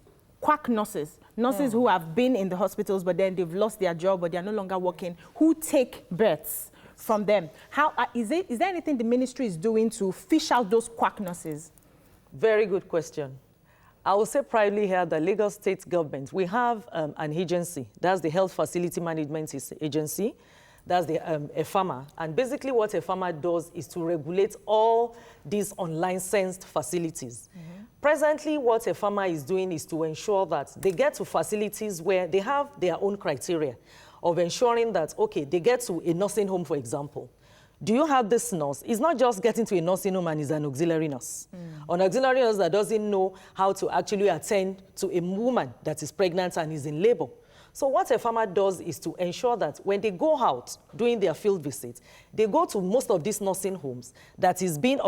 quack nurses who have been in the hospitals, but then they've lost their job, but they're no longer working, who take births from them. How is there anything the ministry is doing to fish out those quack nurses? Very good question. I will say proudly here that Lagos State government, we have an agency, that's the Health Facility Management Agency, that's the EFAMA. And basically what EFAMA does is to regulate all these unlicensed facilities. Presently, what EFAMA is doing is to ensure that they get to facilities where they have their own criteria of ensuring that, okay, they get to a nursing home, for example. do you have this nurse? It's not just getting to a nursing home and is an auxiliary nurse. An auxiliary nurse that doesn't know how to actually attend to a woman that is pregnant and is in labor. So what a farmer does is to ensure that when they go out doing their field visits, they go to most of these nursing homes that is being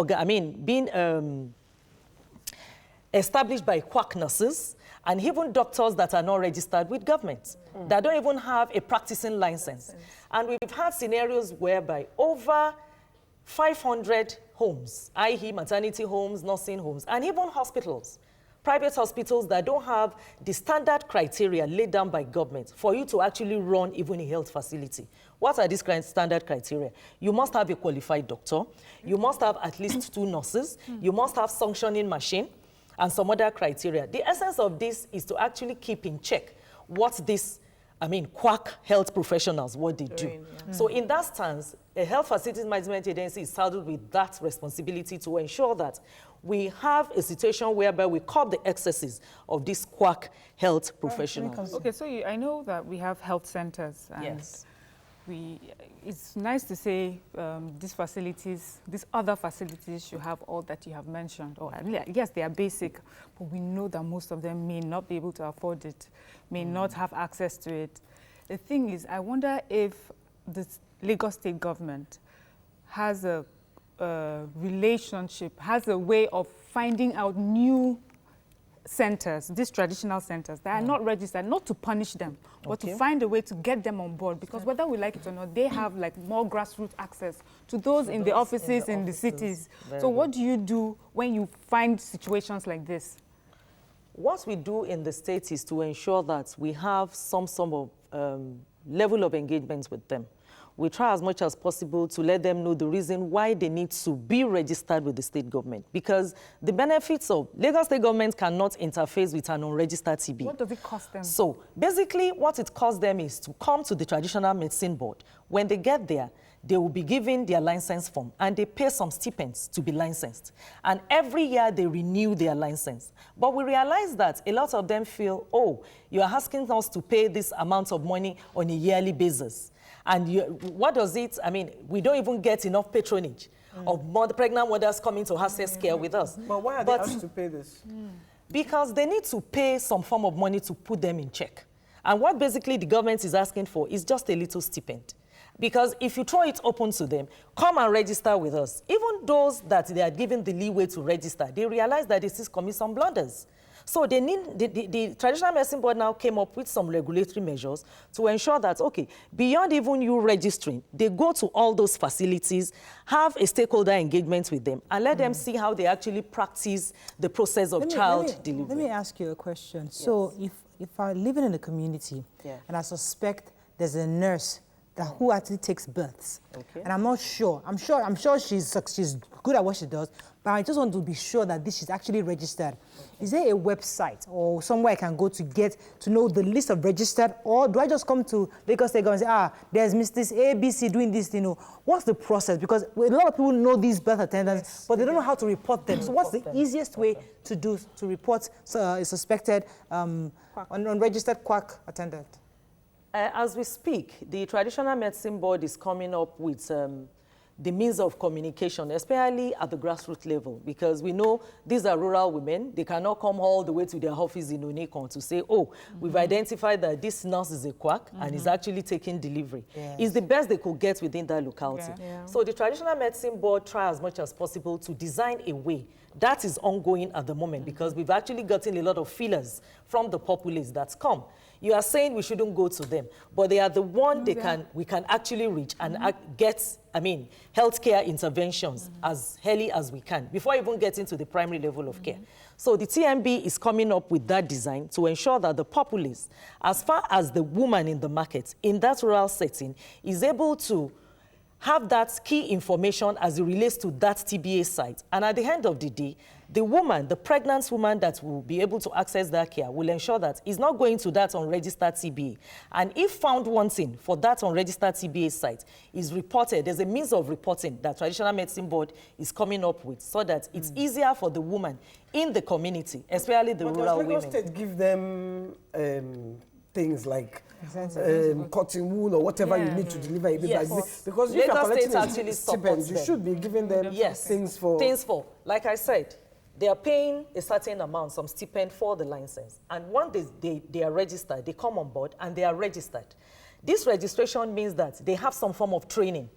established by quack nurses and even doctors that are not registered with government, that don't even have a practicing license. And we've had scenarios whereby over 500 homes, i.e. maternity homes, nursing homes, and even hospitals, private hospitals that don't have the standard criteria laid down by government for you to actually run even a health facility. What are these standard criteria? You must have a qualified doctor. You must have at least 2 nurses. You must have functioning machine and some other criteria. The essence of this is to actually keep in check what this, quack health professionals, what they do. So in that stance, a health facilities management agency is saddled with that responsibility to ensure that we have a situation whereby we curb the excesses of these quack health professionals. Okay, so I know that we have health centers. And yes. It's nice to say these other facilities should have all that you have mentioned. Or yes, they are basic, but we know that most of them may not be able to afford it, may not have access to it. The thing is, I wonder if the Lagos State government has a relationship, has a way of finding out new centers, these traditional centers that are not registered, not to punish them, but to find a way to get them on board, because whether we like it or not, they have like more grassroots access to those in the offices in the cities. So what do you do when you find situations like this? What we do in the state is to ensure that we have some sort of level of engagement with them. We try as much as possible to let them know the reason why they need to be registered with the state government, because the benefits of Lagos State government cannot interface with an unregistered TB. What does it cost them? So basically what it costs them is to come to the Traditional Medicine Board. When they get there, they will be given their license form and they pay some stipends to be licensed. And every year they renew their license. But we realize that a lot of them feel, oh, you are asking us to pay this amount of money on a yearly basis. And what does it, we don't even get enough patronage of pregnant mothers coming to access care with us. But why are they asked to pay this? Because they need to pay some form of money to put them in check. And what basically the government is asking for is just a little stipend. Because if you throw it open to them, come and register with us. Even those that they are given the leeway to register, they realize that this is commit some blunders. So they need, the Traditional Medicine Board now came up with some regulatory measures to ensure that, okay, beyond even you registering, they go to all those facilities, have a stakeholder engagement with them, and let them see how they actually practice the process of child delivery. Let me ask you a question. Yes. So if I'm living in a community and I suspect there's a nurse who actually takes births, and I'm not sure, I'm sure she's good at what she does, but I just want to be sure that this is actually registered. Is there a website or somewhere I can go to get to know the list of registered, or do I just come to Lagos State Government and say, there's Mrs. ABC doing this, what's the process? Because a lot of people know these birth attendants, but they don't know how to report them. So what's the easiest way to report a suspected unregistered quack attendant? As we speak, the Traditional Medicine Board is coming up with the means of communication, especially at the grassroots level, because we know these are rural women. They cannot come all the way to their office in Onikon to say, oh, we've identified that this nurse is a quack and is actually taking delivery. It's the best they could get within that locality. So the Traditional Medicine Board try as much as possible to design a way that is ongoing at the moment, because we've actually gotten a lot of feelers from the populace that's come. You are saying we shouldn't go to them, but they are the one we can actually reach and get, healthcare interventions as early as we can, before even getting to the primary level of care. So the TMB is coming up with that design to ensure that the populace, as far as the woman in the market, in that rural setting, is able to have that key information as it relates to that TBA site. And at the end of the day, the woman, the pregnant woman that will be able to access that care will ensure that it's not going to that unregistered TBA. And if found wanting for that unregistered TBA site is reported, there's a means of reporting that Traditional Medicine Board is coming up with, so that it's easier for the woman in the community, especially the rural women. Does Lagos State give them things like cotton wool or whatever you need to deliver a baby. Yes. Because if you're collecting actually stipends, you should be giving them things for... Like I said, they are paying a certain amount, some stipend for the license. And once they are registered, they come on board and they are registered. This registration means that they have some form of training,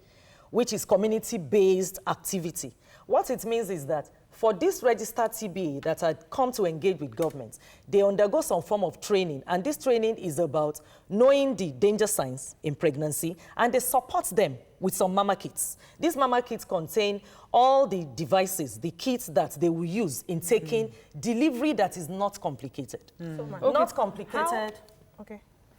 which is community-based activity. What it means is that for this registered TBA that had come to engage with government, they undergo some form of training, and this training is about knowing the danger signs in pregnancy, and they support them with some mama kits. These mama kits contain all the devices, the kits that they will use in taking delivery that is not complicated. Not complicated.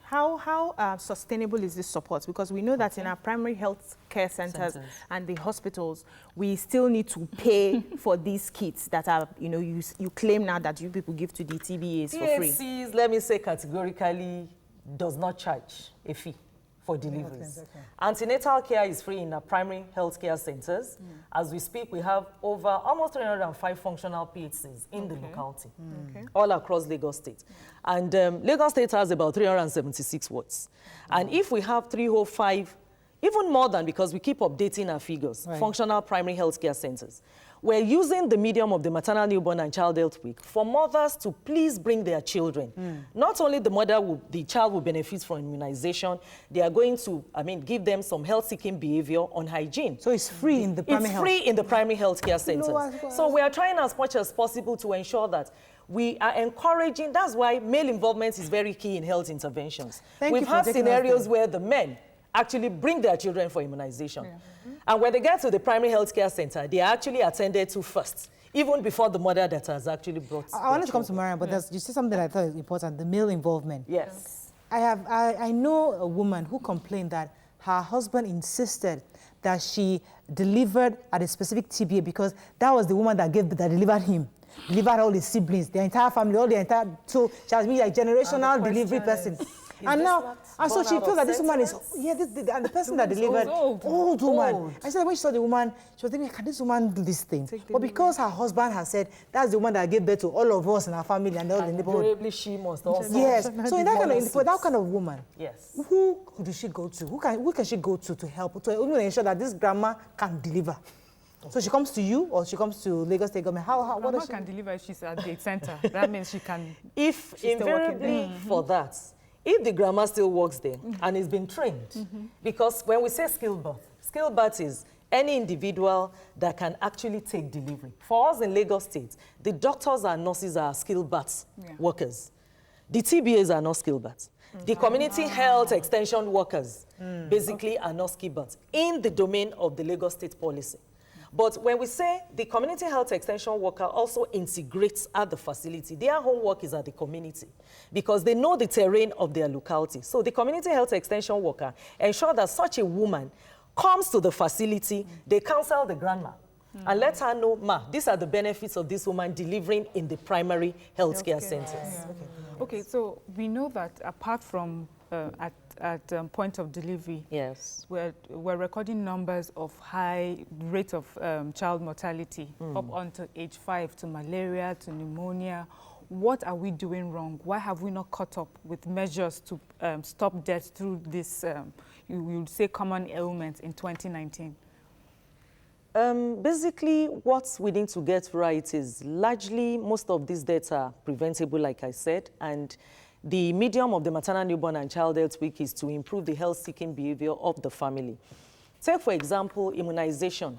How sustainable is this support? Because we know that in our primary health care centers and the hospitals, we still need to pay for these kits that are, you claim now that you people give to the TBAs for free. THCs, let me say categorically, does not charge a fee for deliveries. Antenatal care is free in our primary health care centers. As we speak, we have over almost 305 functional PHCs in the locality, all across Lagos State. And Lagos State has about 376 wards. And if we have 305, even more than, because we keep updating our figures, functional primary health care centers, we're using the medium of the Maternal, Newborn and Child Health Week for mothers to please bring their children. Not only the child will benefit from immunization, they are going to, give them some health-seeking behavior on hygiene. So it's free in the primary health? It's free in the primary health care centers. So we are trying as much as possible to ensure that we are encouraging, that's why male involvement is very key in health interventions. We've had scenarios where the men actually bring their children for immunization. And when they get to the primary health care center, they are actually attended to first, even before the mother that has actually brought I wanted to come to Mariam, but you see something that I thought was important, the male involvement. Yes. I know a woman who complained that her husband insisted that she delivered at a specific TBA because that was the woman that delivered him. Delivered all his siblings, the entire family, so she has been a generational delivery person. And now, and so she feels that this woman is, and the person that delivered, old woman. I said, when she saw the woman, she was thinking, can this woman do this thing? But because her husband has said, that's the woman that gave birth to all of us in our family and all the neighborhood. Invariably, she must also. Yes. So in that kind of woman, who does she go to? Who can she go to help, to even ensure that this grandma can deliver? So she comes to you, or she comes to Lagos State government? What does she can deliver if she's at the center? That means she can. If invariably for that, if the grandma still works there and is being trained, because when we say skilled birth is any individual that can actually take delivery. For us in Lagos State, the doctors and nurses are skilled birth workers. The TBAs are not skilled birth. The community health extension workers basically are not skilled birth in the domain of the Lagos State policy. But when we say the community health extension worker also integrates at the facility, their homework is at the community because they know the terrain of their locality. So the community health extension worker ensures that such a woman comes to the facility, they counsel the grandma and let her know, these are the benefits of this woman delivering in the primary healthcare centers. Okay, so we know that apart from at point of delivery, we're recording numbers of high rate of child mortality up onto age 5, to malaria, to pneumonia. What are we doing wrong? Why have we not caught up with measures to stop death through this, you would say, common ailment in 2019? Basically, what we need to get right is largely most of these deaths are preventable, like I said, and the medium of the Maternal, Newborn and Child Health Week is to improve the health-seeking behavior of the family. Take, for example, immunization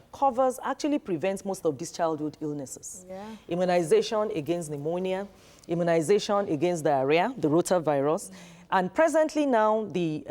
actually prevents most of these childhood illnesses. Immunization against pneumonia, immunization against diarrhea, the rotavirus, and presently now the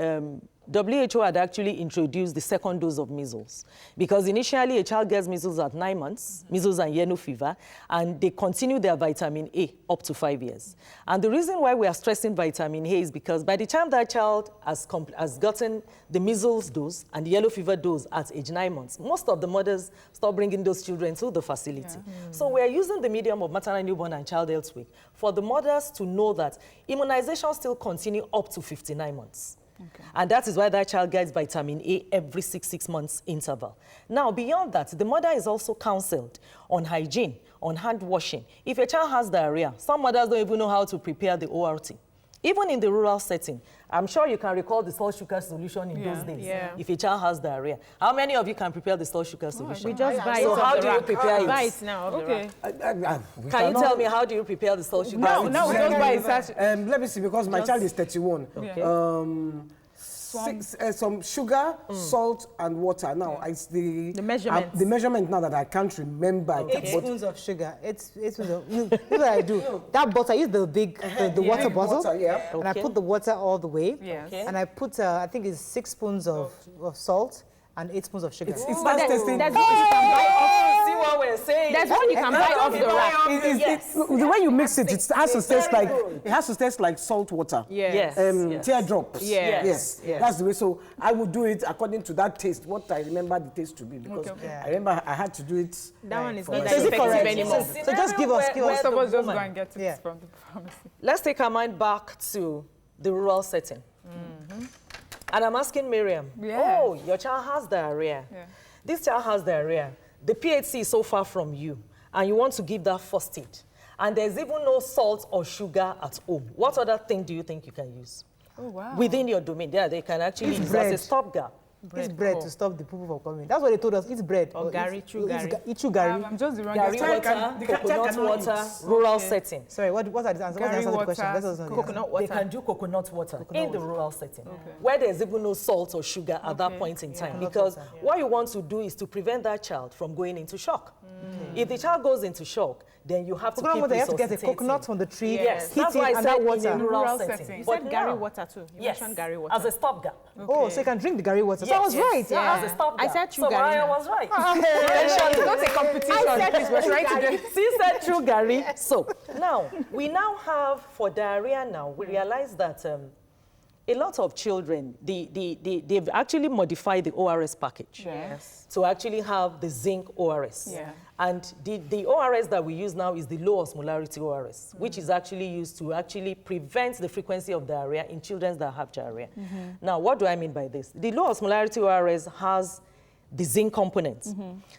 WHO had actually introduced the second dose of measles because initially a child gets measles at 9 months, measles and yellow fever, and they continue their vitamin A up to 5 years. And the reason why we are stressing vitamin A is because by the time that child has gotten the measles dose and the yellow fever dose at age 9 months, most of the mothers stop bringing those children to the facility. So we are using the medium of Maternal, Newborn and Child Health Week for the mothers to know that immunization still continue up to 59 months. And that is why that child gets vitamin A every 6 months interval. Now, beyond that, the mother is also counseled on hygiene, on hand washing. If a child has diarrhea, some mothers don't even know how to prepare the ORT. Even in the rural setting, I'm sure you can recall the salt sugar solution in those days. Yeah. If a child has diarrhea, how many of you can prepare the salt sugar solution? We just buy it. So how do you prepare it? Buy it now. Okay. Can you tell me how do you prepare the salt sugar? No, we just buy it. Let me see, because my child is 31. Okay. Some sugar, salt, and water. Now, it's the measurement. The measurement now that I can't remember. 8 spoons of sugar. Here's what I do. That butter, I use the big, the water bottle. Water, yeah. And I put the water all the way. Yes. Okay. And I put, I think it's 6 spoons of salt and 8 spoons of sugar. It starts tasting. That's what you can buy off. See what we're saying? That's what you can buy off the rack. Yes. The way you mix it, it has to taste like salt water. Yes. Teardrops. Yes. Yes. That's the way. So I would do it according to that taste, what I remember the taste to be, because I remember I had to do it. That one is for not myself. that effective anymore. So just give us. Most of us just go woman- and get it from the pharmacy. Let's take our mind back to the rural setting. And I'm asking Miriam, Yeah. oh, your child has diarrhea. Yeah. This child has diarrhea. The PHC is so far from you, and you want to give that first aid. And there's even no salt or sugar at home. What other thing do you think you can use? Oh, wow. Within your domain, yeah, they can actually use bread. as a stopgap. Eat bread to stop the people from coming. That's what they told us. Eat bread. Or gari, chew gari. Eat chew gari. I'm just the wrong Gary guy. water, coconut water, rural setting. Sorry, what are the answers? What's the answer to the question? Gari Let us know the Coconut answer. water. They can do coconut water in the rural setting, where there's even no salt or sugar at that point in time. Because what you want to do is to prevent that child from going into shock. If the child goes into shock, then you have to Coconut keep water, you have to get a resuscitating. coconut from the tree, Yes, heat that's it, why I and said that in water. a rural Rural setting. setting. You But said Gary now- water too. You Yes, mentioned Gary water. as a stopgap. Oh, so you can drink the gari water. So I was right. Yeah. As a stopgap. I said true so Gary Mariah now. was right. It's not a competition. We're trying to do. She said true Gary. So now, we now have, for diarrhea now, we realize that a lot of children, they've actually modified the ORS package Yes. to actually have the zinc ORS. Yeah. And the ORS that we use now is the low osmolarity ORS, which is actually used to actually prevent the frequency of diarrhea in children that have diarrhea. Now, what do I mean by this? The low osmolarity ORS has the zinc component.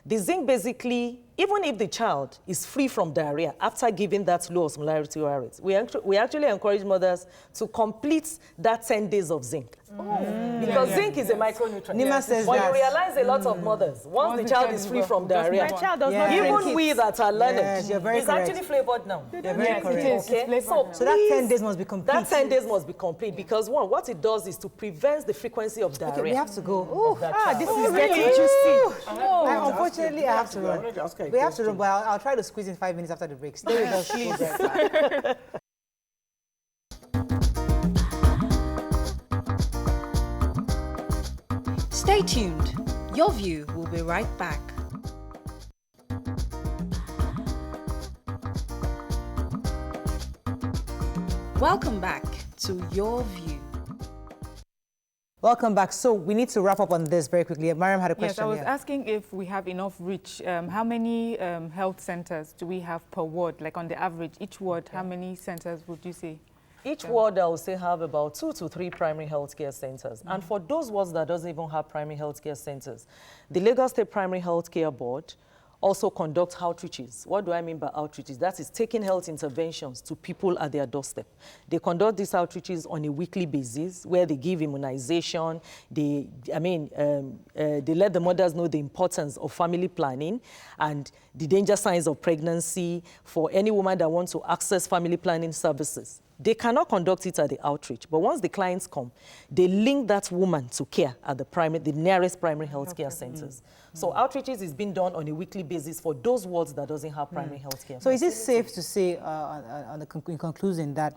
The zinc basically, even if the child is free from diarrhea after giving that low osmolarity ORS, we actually encourage mothers to complete that 10 days of zinc. Because zinc is a micronutrient. Nima says but that. you realize a lot of mothers, once the child is free from diarrhea, My child does Yeah. not drink even it. we that are learned, Yes, you're very it's correct. actually flavored now. You're very correct. It is. Okay? It's flavored So, now. So that 10 days must be complete. that 10 days must be complete because one, what it does is to prevent the frequency of diarrhea. Okay, we have to go. Oh, this is getting juicy. Unfortunately, I have to run. wanted to ask her a We have to run, question. but I'll try to squeeze in 5 minutes after the break. Stay with us. Please. Stay tuned. Your View will be right back. Welcome back to Your View. Welcome back. So we need to wrap up on this very quickly. Mariam had a Yes, question. I was yeah. asking if we have enough reach. How many health centers do we have per ward? Like on the average, each ward, how many centers would you say? Each ward, I would say, have about 2 to 3 primary health care centers. And for those wards that doesn't even have primary health care centers, the Lagos State Primary Health Care Board also conducts outreaches. What do I mean by outreaches? That is taking health interventions to people at their doorstep. They conduct these outreaches on a weekly basis where they give immunization. They let the mothers know the importance of family planning and the danger signs of pregnancy for any woman that wants to access family planning services. They cannot conduct it at the outreach, but once the clients come, they link that woman to care at the nearest primary health care centers. So outreaches is being done on a weekly basis for those wards that doesn't have primary health care. So is it safe to say, in conclusion, that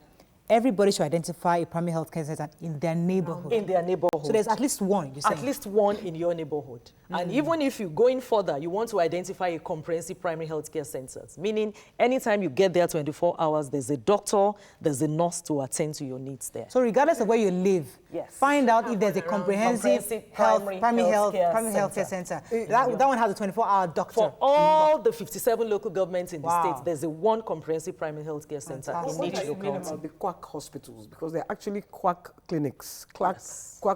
everybody should identify a primary health care center in their neighborhood? In their neighborhood. So there's at least one, you're saying? At least one in your neighborhood. And even if you're going further, you want to identify a comprehensive primary health care centers, meaning anytime you get there 24 hours, there's a doctor, there's a nurse to attend to your needs there. So regardless of where you live, Yes. find out if there's a comprehensive primary health health care center. That one has a 24-hour doctor. For all the 57 local governments in the Wow. state, there's a one comprehensive primary health care center Fantastic. in What each are you mean locality. about the quack hospitals? Because they're actually quack clinics, quack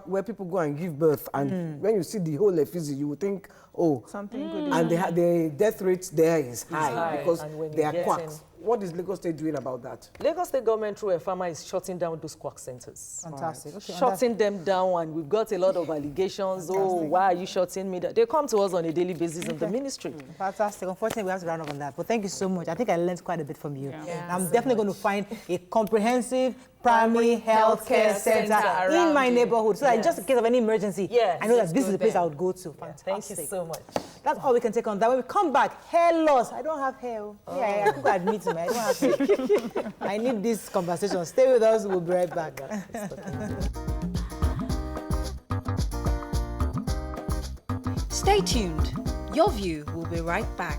where people go and give birth. And when you see the whole effigy, you would think, oh, Something good. and the death rate there is high, because And when they you are get quacks. what is Lagos State doing about that? Lagos State government through a farmer is shutting down those quack centers. Fantastic. Okay, Shutting them down, and we've got a lot of allegations. Fantastic. Oh, why are you shutting me down? They come to us on a daily basis in the ministry. Fantastic. Unfortunately, we have to round up on that. But thank you so much. I think I learned quite a bit from you. Yeah. And I'm definitely going to find a comprehensive primary health care center in my neighborhood. So that just in case of any emergency, I know that this is the place I would go to. Fantastic. Thank you so much. That's all we can take on that. When we come back, hair loss. I don't have hair. Yeah, I think I admit to me. I don't have hair. I need this conversation. Stay with us. We'll be right back. Stay tuned. Your View will be right back.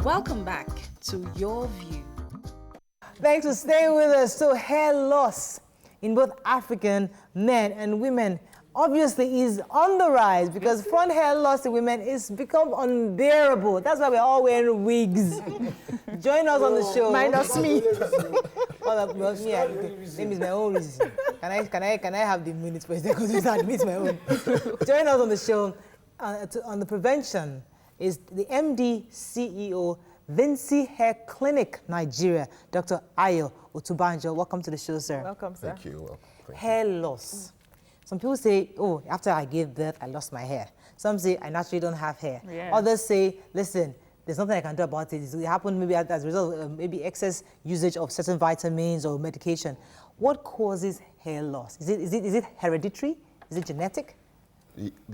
Welcome back to Your View. Thanks for staying with us. So hair loss in both African men and women obviously is on the rise because front hair loss in women is become unbearable. That's why we're all wearing wigs. Join us on the show. Minus me. Well, me, name is my own reason. Can I have the minutes for a second to admit my own? Join us on the show on the prevention is the MD CEO Vinci Hair Clinic, Nigeria, Dr. Ayo Otubanjo. Welcome to the show, sir. Welcome, sir. Thank you. Well, thank hair loss. Some people say, oh, after I gave birth, I lost my hair. Some say, I naturally don't have hair. Yeah. Others say, listen, there's nothing I can do about it. It happened maybe as a result of maybe excess usage of certain vitamins or medication. What causes hair loss? Is it hereditary? Is it genetic?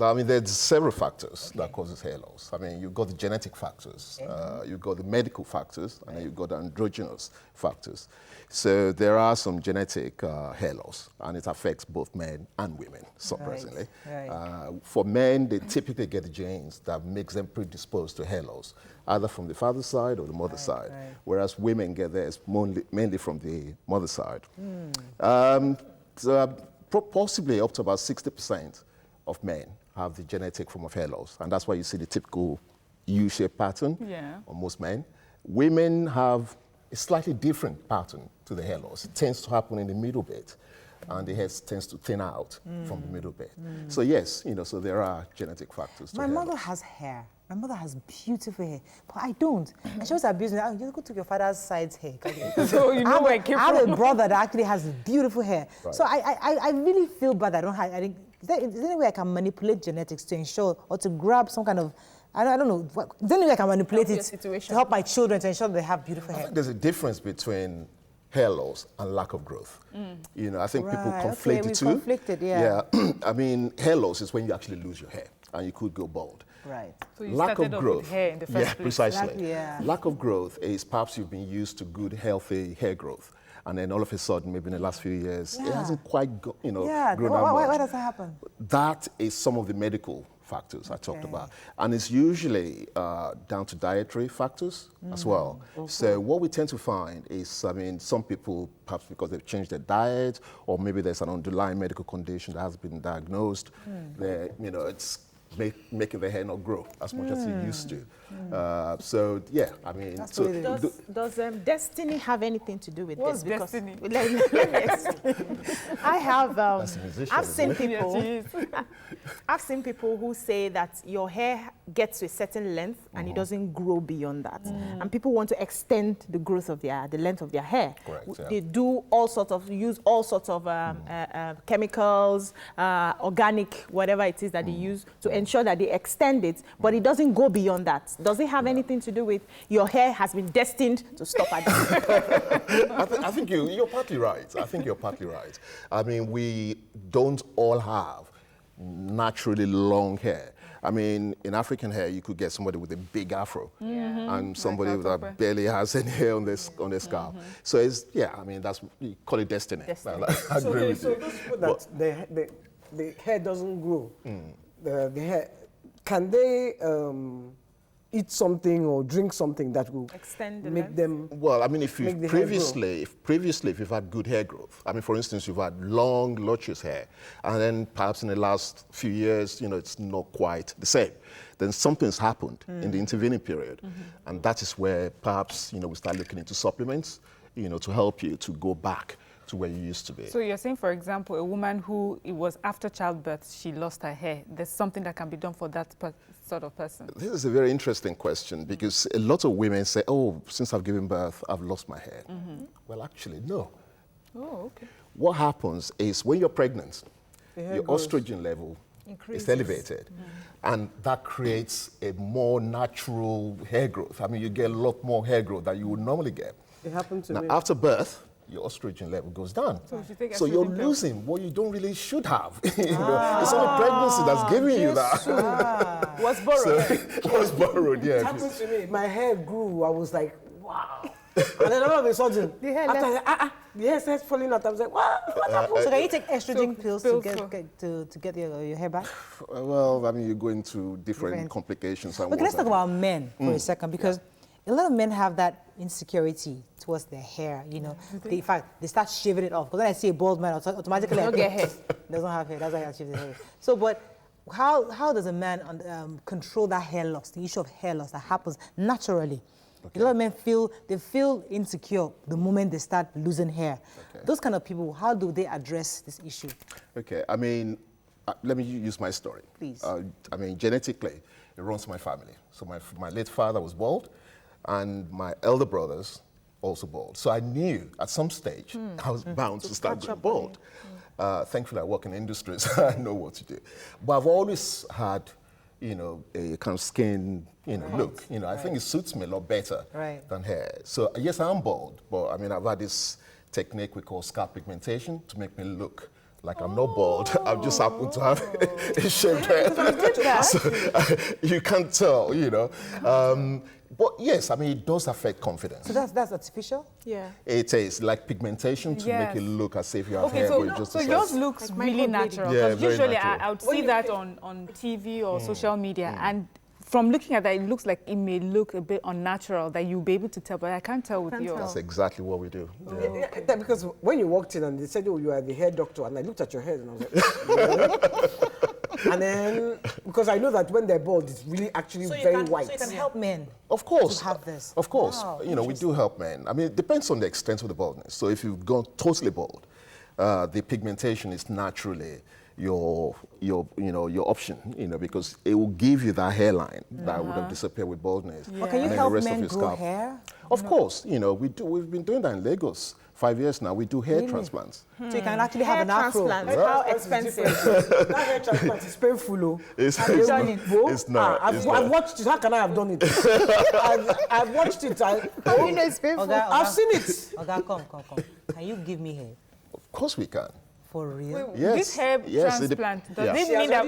I mean, there's several factors that causes hair loss. I mean, you've got the genetic factors, you've got the medical factors, and then you've got the androgynous factors. So there are some genetic hair loss, and it affects both men and women, surprisingly. For men, they typically get the genes that makes them predisposed to hair loss, either from the father's side or the mother's side, whereas women get theirs mainly from the mother's side. Possibly up to about 60% of men have the genetic form of hair loss, and that's why you see the typical U-shaped pattern on most men. Women have a slightly different pattern to the hair loss. It tends to happen in the middle bit, and the hair tends to thin out from the middle bit. So yes, so there are genetic factors to My hair mother loss. has hair. My mother has beautiful hair, but I don't. And she was abusing me. You go to your father's side's hair. So you know where it came I have from. a brother that actually has beautiful hair. Right. So I really feel bad that I don't have, is there any way I can manipulate genetics to ensure, or to grab some kind of, I don't know, is there any way I can manipulate it to help my children to ensure they have beautiful I hair? think there's a difference between hair loss and lack of growth. I think people Right, conflate okay, the we two. conflicted, yeah. I mean, hair loss is when you actually lose your hair and you could go bald. Right. So you Lack started of off growth. with hair in the first place. Precisely. Yeah. Lack of growth is perhaps you've been used to good, healthy hair growth, and then all of a sudden, maybe in the last few years, it hasn't quite grown that much. Why does that happen? That is some of the medical factors I talked about. And it's usually down to dietary factors as well. So what we tend to find is, I mean, some people, perhaps because they've changed their diet, or maybe there's an underlying medical condition that has been diagnosed, it's making the hair not grow as much as it used to. So, yeah, I mean... Does destiny have anything to do with What's this? destiny? Let me explain. I have, That's a musician, I've seen isn't it? people, I've seen people who say that your hair gets to a certain length and it doesn't grow beyond that. And people want to extend the growth of the length of their hair. Correct, yeah. They do all sorts of, use all sorts of chemicals, organic, whatever it is that they use to ensure that they extend it, but it doesn't go beyond that. Does it have anything to do with your hair has been destined to stop at that? I think you're partly right. I think you're partly right. I mean, we don't all have naturally long hair. I mean, in African hair, you could get somebody with a big afro and somebody that barely has any hair on their scalp. So it's, I mean, you call it destiny. I agree with you. Those people that the hair doesn't grow, the hair, can they eat something or drink something that will Extend the make length? them... Well, I mean, if Make you've the hair previously, if you've had good hair growth, I mean, for instance, you've had long, luscious hair, and then perhaps in the last few years, it's not quite the same, then something's happened in the intervening period. And that is where perhaps, we start looking into supplements, to help you to go back to where you used to be. So you're saying, for example, a woman who it was after childbirth, she lost her hair. There's something that can be done for that sort of person. This is a very interesting question because a lot of women say, oh, since I've given birth, I've lost my hair. Well, actually, no. Oh, okay. What happens is when you're pregnant, your estrogen level is elevated, and that creates a more natural hair growth. I mean, you get a lot more hair growth than you would normally get. It happened to Now, me. after birth, your estrogen level goes down. So you're losing what you don't really should have. It's only pregnancy that's giving you that. Was borrowed. Was borrowed, It happened to me. My hair grew. I was like, wow. And then all of a sudden, The hair after left. the hair started falling out. I was like, what happened? So can you take estrogen pills to pills get your hair back? Well, I mean, you're going through different complications. And Okay, let's talk about men for a second, because a lot of men have that insecurity towards their hair, in fact, they start shaving it off. Because when I see a bald man, automatically Don't get hair. Doesn't have hair, that's why I shave the hair. So, but how does a man control that hair loss, the issue of hair loss that happens naturally? Okay. A lot of men feel insecure the moment they start losing hair. Okay. Those kind of people, how do they address this issue? Okay, I mean, let me use my story. Please. I mean, genetically, it runs my family. So my late father was bald, and my elder brothers also bald. So I knew at some stage I was bound to start going bald. Thankfully, I work in the industry, so I know what to do. But I've always had, a kind of skin, look. I think it suits me a lot better than hair. So yes, I'm bald, but I mean, I've had this technique we call scalp pigmentation to make me look Like I'm not bald, I just happen to have a shaved head. So, you can't tell, you know. But yes, I mean, it does affect confidence. So that's artificial? Yeah. It is like pigmentation to make it look as if you have hair. So yours looks like really natural. Yeah, because usually natural. I would see that on TV or social media, and from looking at that, it looks like it may look a bit unnatural, that you'll be able to tell, but I can't tell with yours. That's exactly what we do. Yeah, because when you walked in and they said, oh, you are the hair doctor, and I looked at your head and I was like, and then, because I know that when they're bald, it's really actually very white. So you can help men. Of course. To have this. Of course. Wow, you know, we do help men. I mean, it depends on the extent of the baldness. So if you've gone totally bald, the pigmentation is naturally your option, you know, because it will give you that hairline that would have disappeared with baldness. But can you help men grow hair? Of course, you know, we've been doing that in Lagos. 5 years now, we do hair transplants. So you can actually have an afro. How expensive? That hair transplant is painful. Have you done it? It's not. I've watched it. How can I have done it? I've watched it. How do you know it's painful? I've seen it. Oga, come. Can you give me hair? Of course we can. For real? Yes. This hair transplant, does it mean that,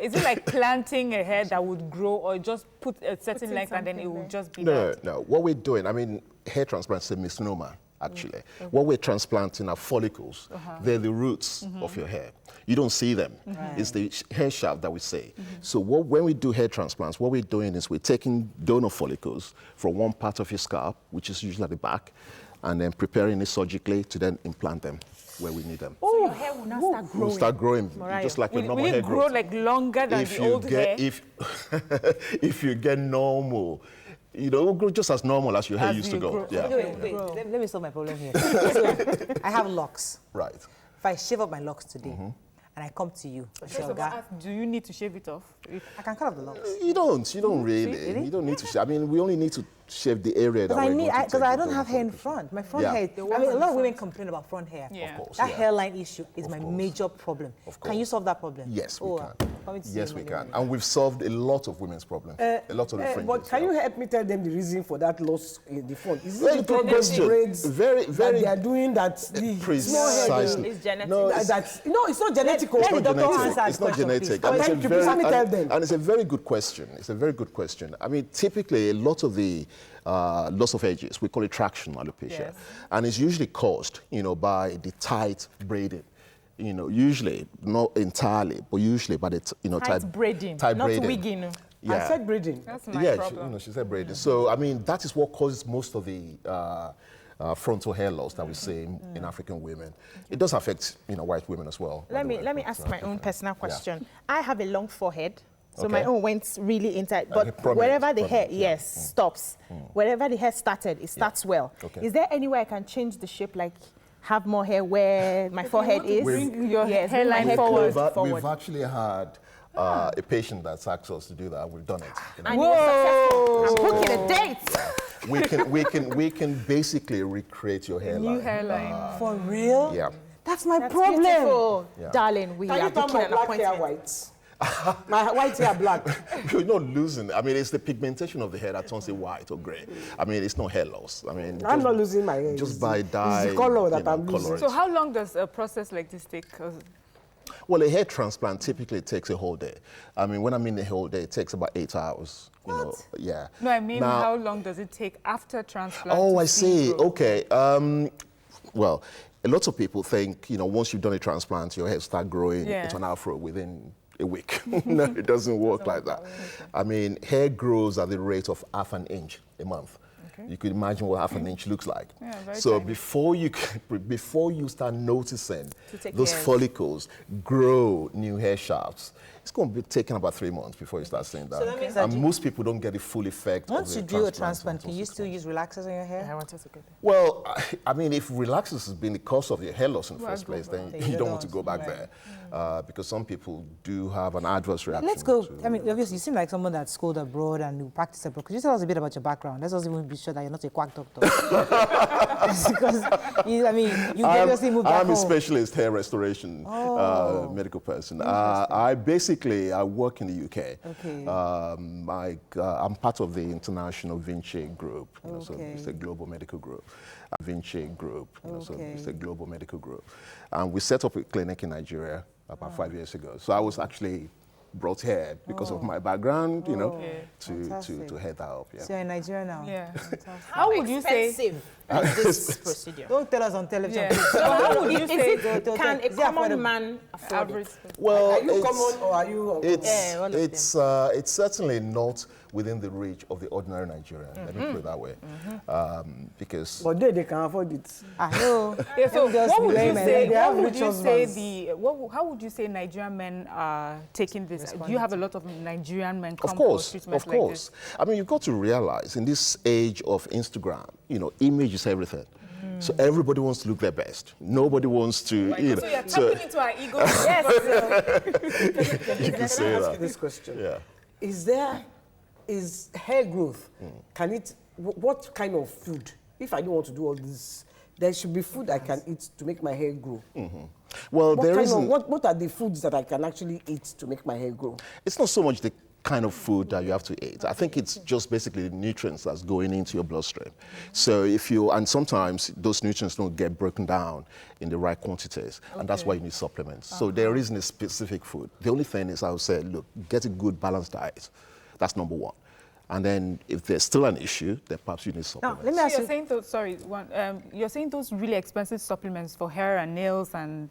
is it like planting a hair that would grow, or just put a certain length and then it will just be that? No. What we're doing, I mean, hair transplant is a misnomer, actually. What we're transplanting are follicles. They're the roots of your hair. You don't see them. It's the hair shaft that we say. So when we do hair transplants, what we're doing is we're taking donor follicles from one part of your scalp, which is usually at the back, and then preparing it surgically to then implant them where we need them. So your hair will not start growing. Will start growing, just like your normal hair grow like longer than the old hair? If you get normal, you know, it will grow just as normal as your hair used to go. Yeah. Wait. Let me solve my problem here. So, I have locks. Right. If I shave up my locks today, and I come to you, Do you need to shave it off? I can cut off the locks. You don't really. You don't need to shave. I mean, we only need to shave the area that we're going to take. Because I don't have hair in front. My front hair, I mean, a lot of women complain about front hair. Yeah. Of course, that hairline issue is my major problem. Can you solve that problem? Yes, we can. Yes, we can. And we've solved a lot of women's problems. A lot of the fringes. But can you help me tell them the reason for that loss in the front? Is very it good question. Braids very. That they are doing that? Precisely. It's genetic. No, it's not genetic. It's not genetic. And it's a very good question. It's a very good question. I mean, typically, a lot of the loss of edges, we call it traction alopecia, and it's usually caused, you know, by the tight braiding. You know, usually, not entirely, but usually by the, tight braiding, not wigging. Yeah. I said braiding. That's my problem. She said braiding. So, I mean, that is what causes most of the frontal hair loss that we see in African women. It does affect, white women as well. Let me ask my own personal question. I have a long forehead. So my own went really inside, but wherever the hair, stops. Wherever the hair started, it starts well. Okay. Is there any way I can change the shape, like have more hair where my forehead is? Bring your hairline forward. We've actually had a patient that's asked us to do that. We've done it. And whoa! I'm booking a date. We can basically recreate your hairline. New hairline. For real? Yeah. That's my problem. Beautiful. Yeah. Darling, we are booking an appointment. White? My white hair black. You're not losing. I mean, it's the pigmentation of the hair that turns it white or grey. I mean, it's not hair loss. I mean, I'm not losing my hair. Just by dye. It's the color that I'm losing. So how long does a process like this take? Well, a hair transplant typically takes a whole day. I mean, when I mean the whole day, it takes about 8 hours. What? Yeah. No, I mean, how long does it take after transplant? Oh, I see. Okay. Well, a lot of people think, once you've done a transplant, your hair start growing into an afro within a week. No, it doesn't work like that. I mean, hair grows at the rate of ½ an inch a month. Okay. You could imagine what ½ an inch looks like. Yeah, so before you start noticing those follicles grow new hair shafts, it's going to be taking about 3 months before you start seeing that. So that means that most people don't get the full effect. Once you do a transplant, can you still use relaxers on your hair? I wanted to get that. Well, I mean, if relaxers has been the cause of your hair loss in the first place, then you don't want to go back there. Because some people do have an adverse reaction. Let's go. I mean, obviously, you seem like someone that's schooled abroad and who practiced abroad. Could you tell us a bit about your background? Let's also even be sure that you're not a quack doctor. Because, you obviously moved back I'm a home. specialist hair restoration medical person. I work in the UK. Okay. I'm part of the international Vinci group. Okay. So it's a global medical group. Vinci group. So it's a global medical group. And we set up a clinic in Nigeria about 5 years ago. So I was actually brought here because of my background, to head that up. Yeah. So you're in Nigeria now? Yeah. How would you say this procedure? Don't tell us on television. Yeah. So how would you say Can a common man afford it? Well, Are you common or are you? it's certainly not within the reach of the ordinary Nigerian. Let me put it that way, because. But they can afford it. I know. Yeah, so what would you say? How would you say Nigerian men are taking this? Do you have a lot of Nigerian men come Of course, for treatments of course. like this? I mean, you've got to realize in this age of Instagram, image is everything. So everybody wants to look their best. Nobody wants to, So you're tapping into our ego. Yes. You can say Ask that. you this question. Yeah. Is hair growth, what kind of food, if I don't want to do all this, there should be food I can eat to make my hair grow. Well, What are the foods that I can actually eat to make my hair grow? It's not so much the kind of food that you have to eat. I think it's just basically the nutrients that's going into your bloodstream. So and sometimes those nutrients don't get broken down in the right quantities, and that's why you need supplements. So there isn't a specific food. The only thing is I would say, look, get a good balanced diet. That's number one. And then if there's still an issue, then perhaps you need supplements. Now, let me ask you're saying those really expensive supplements for hair and nails and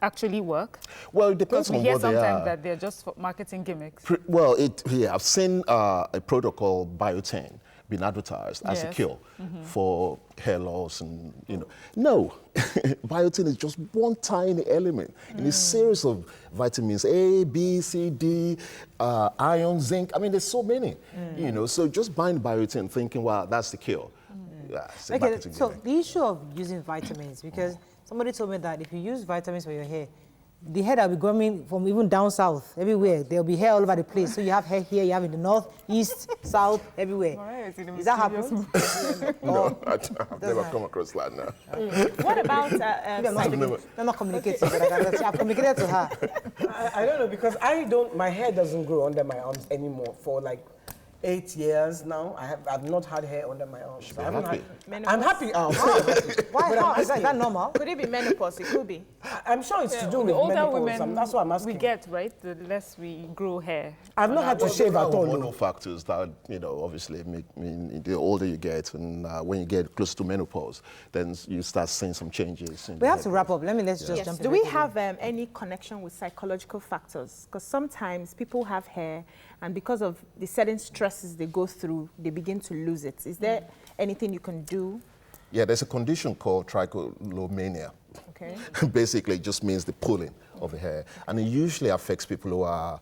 actually work? Well, it depends on we hear what they are. sometimes that they're just for marketing gimmicks. I've seen a product called biotin being advertised as a cure for hair loss and, No, biotin is just one tiny element in a series of vitamins A, B, C, D, iron, zinc. I mean, there's so many, so just buying biotin thinking, wow, that's the cure. Yeah, okay, so the issue of using vitamins, because somebody told me that if you use vitamins for your hair, the hair that will be growing from even down south, everywhere, there'll be hair all over the place. So you have hair here, you have in the north, east, south, everywhere. Is that happening? No, I've never come across that now. What about... I'm not communicating, but I've communicated to her. I don't know, because my hair doesn't grow under my arms anymore for like 8 years now. I've not had hair under my arms. So I'm happy. Why? Is that normal? Could it be menopause? It could be. I'm sure it's to do with the older menopause. women That's what I'm asking. we get, right? The less we grow hair. I've not had to shave at all. Hormonal factors that, obviously the older you get, and when you get close to menopause, then you start seeing some changes. We have to wrap up. Let's just jump in. Do we have any connection with psychological factors? Because sometimes people have hair, and because of the certain stresses they go through, they begin to lose it. Is there anything you can do? Yeah, there's a condition called trichotillomania. Okay. Basically, it just means the pulling of the hair. And it usually affects people who are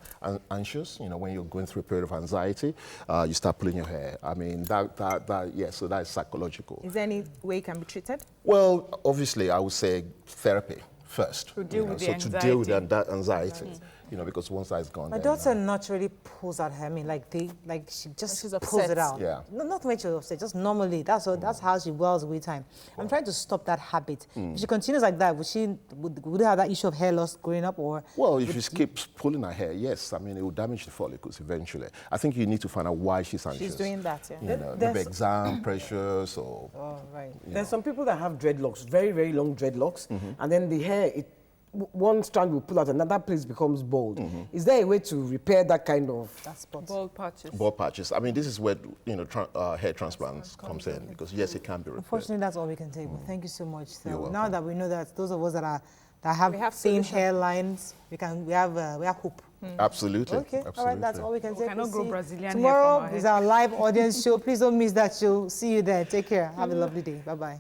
anxious. When you're going through a period of anxiety, you start pulling your hair. I mean, so that is psychological. Is there any way it can be treated? Well, obviously, I would say therapy first. To deal with the anxiety. To deal with that anxiety. Because once that's gone. My daughter naturally pulls out her. I mean, she just pulls it out. Yeah. Not when she's upset, just normally. That's how she wells with time. I'm trying to stop that habit. If she continues like that, would have that issue of hair loss growing up, or? Well, if she keeps pulling her hair, yes. I mean, it will damage the follicles eventually. I think you need to find out why she's anxious. She's doing that, yeah. Maybe exam pressures or. Oh, right. There's some people that have dreadlocks, very, very long dreadlocks, and then the hair, one strand will pull out, another place becomes bald. Is there a way to repair that kind of bald patches? Bald patches. I mean, this is where hair transplants comes in, because yes, it can be repaired. Unfortunately, that's all we can take. But thank you so much. You're Now that we know that those of us that have thin hairlines, we have hope. Absolutely. Okay. Absolutely. All right. That's all we can take. Cannot grow Brazilian Tomorrow hair from our is our live audience show. Please don't miss that show. See you there. Take care. Have a lovely day. Bye bye.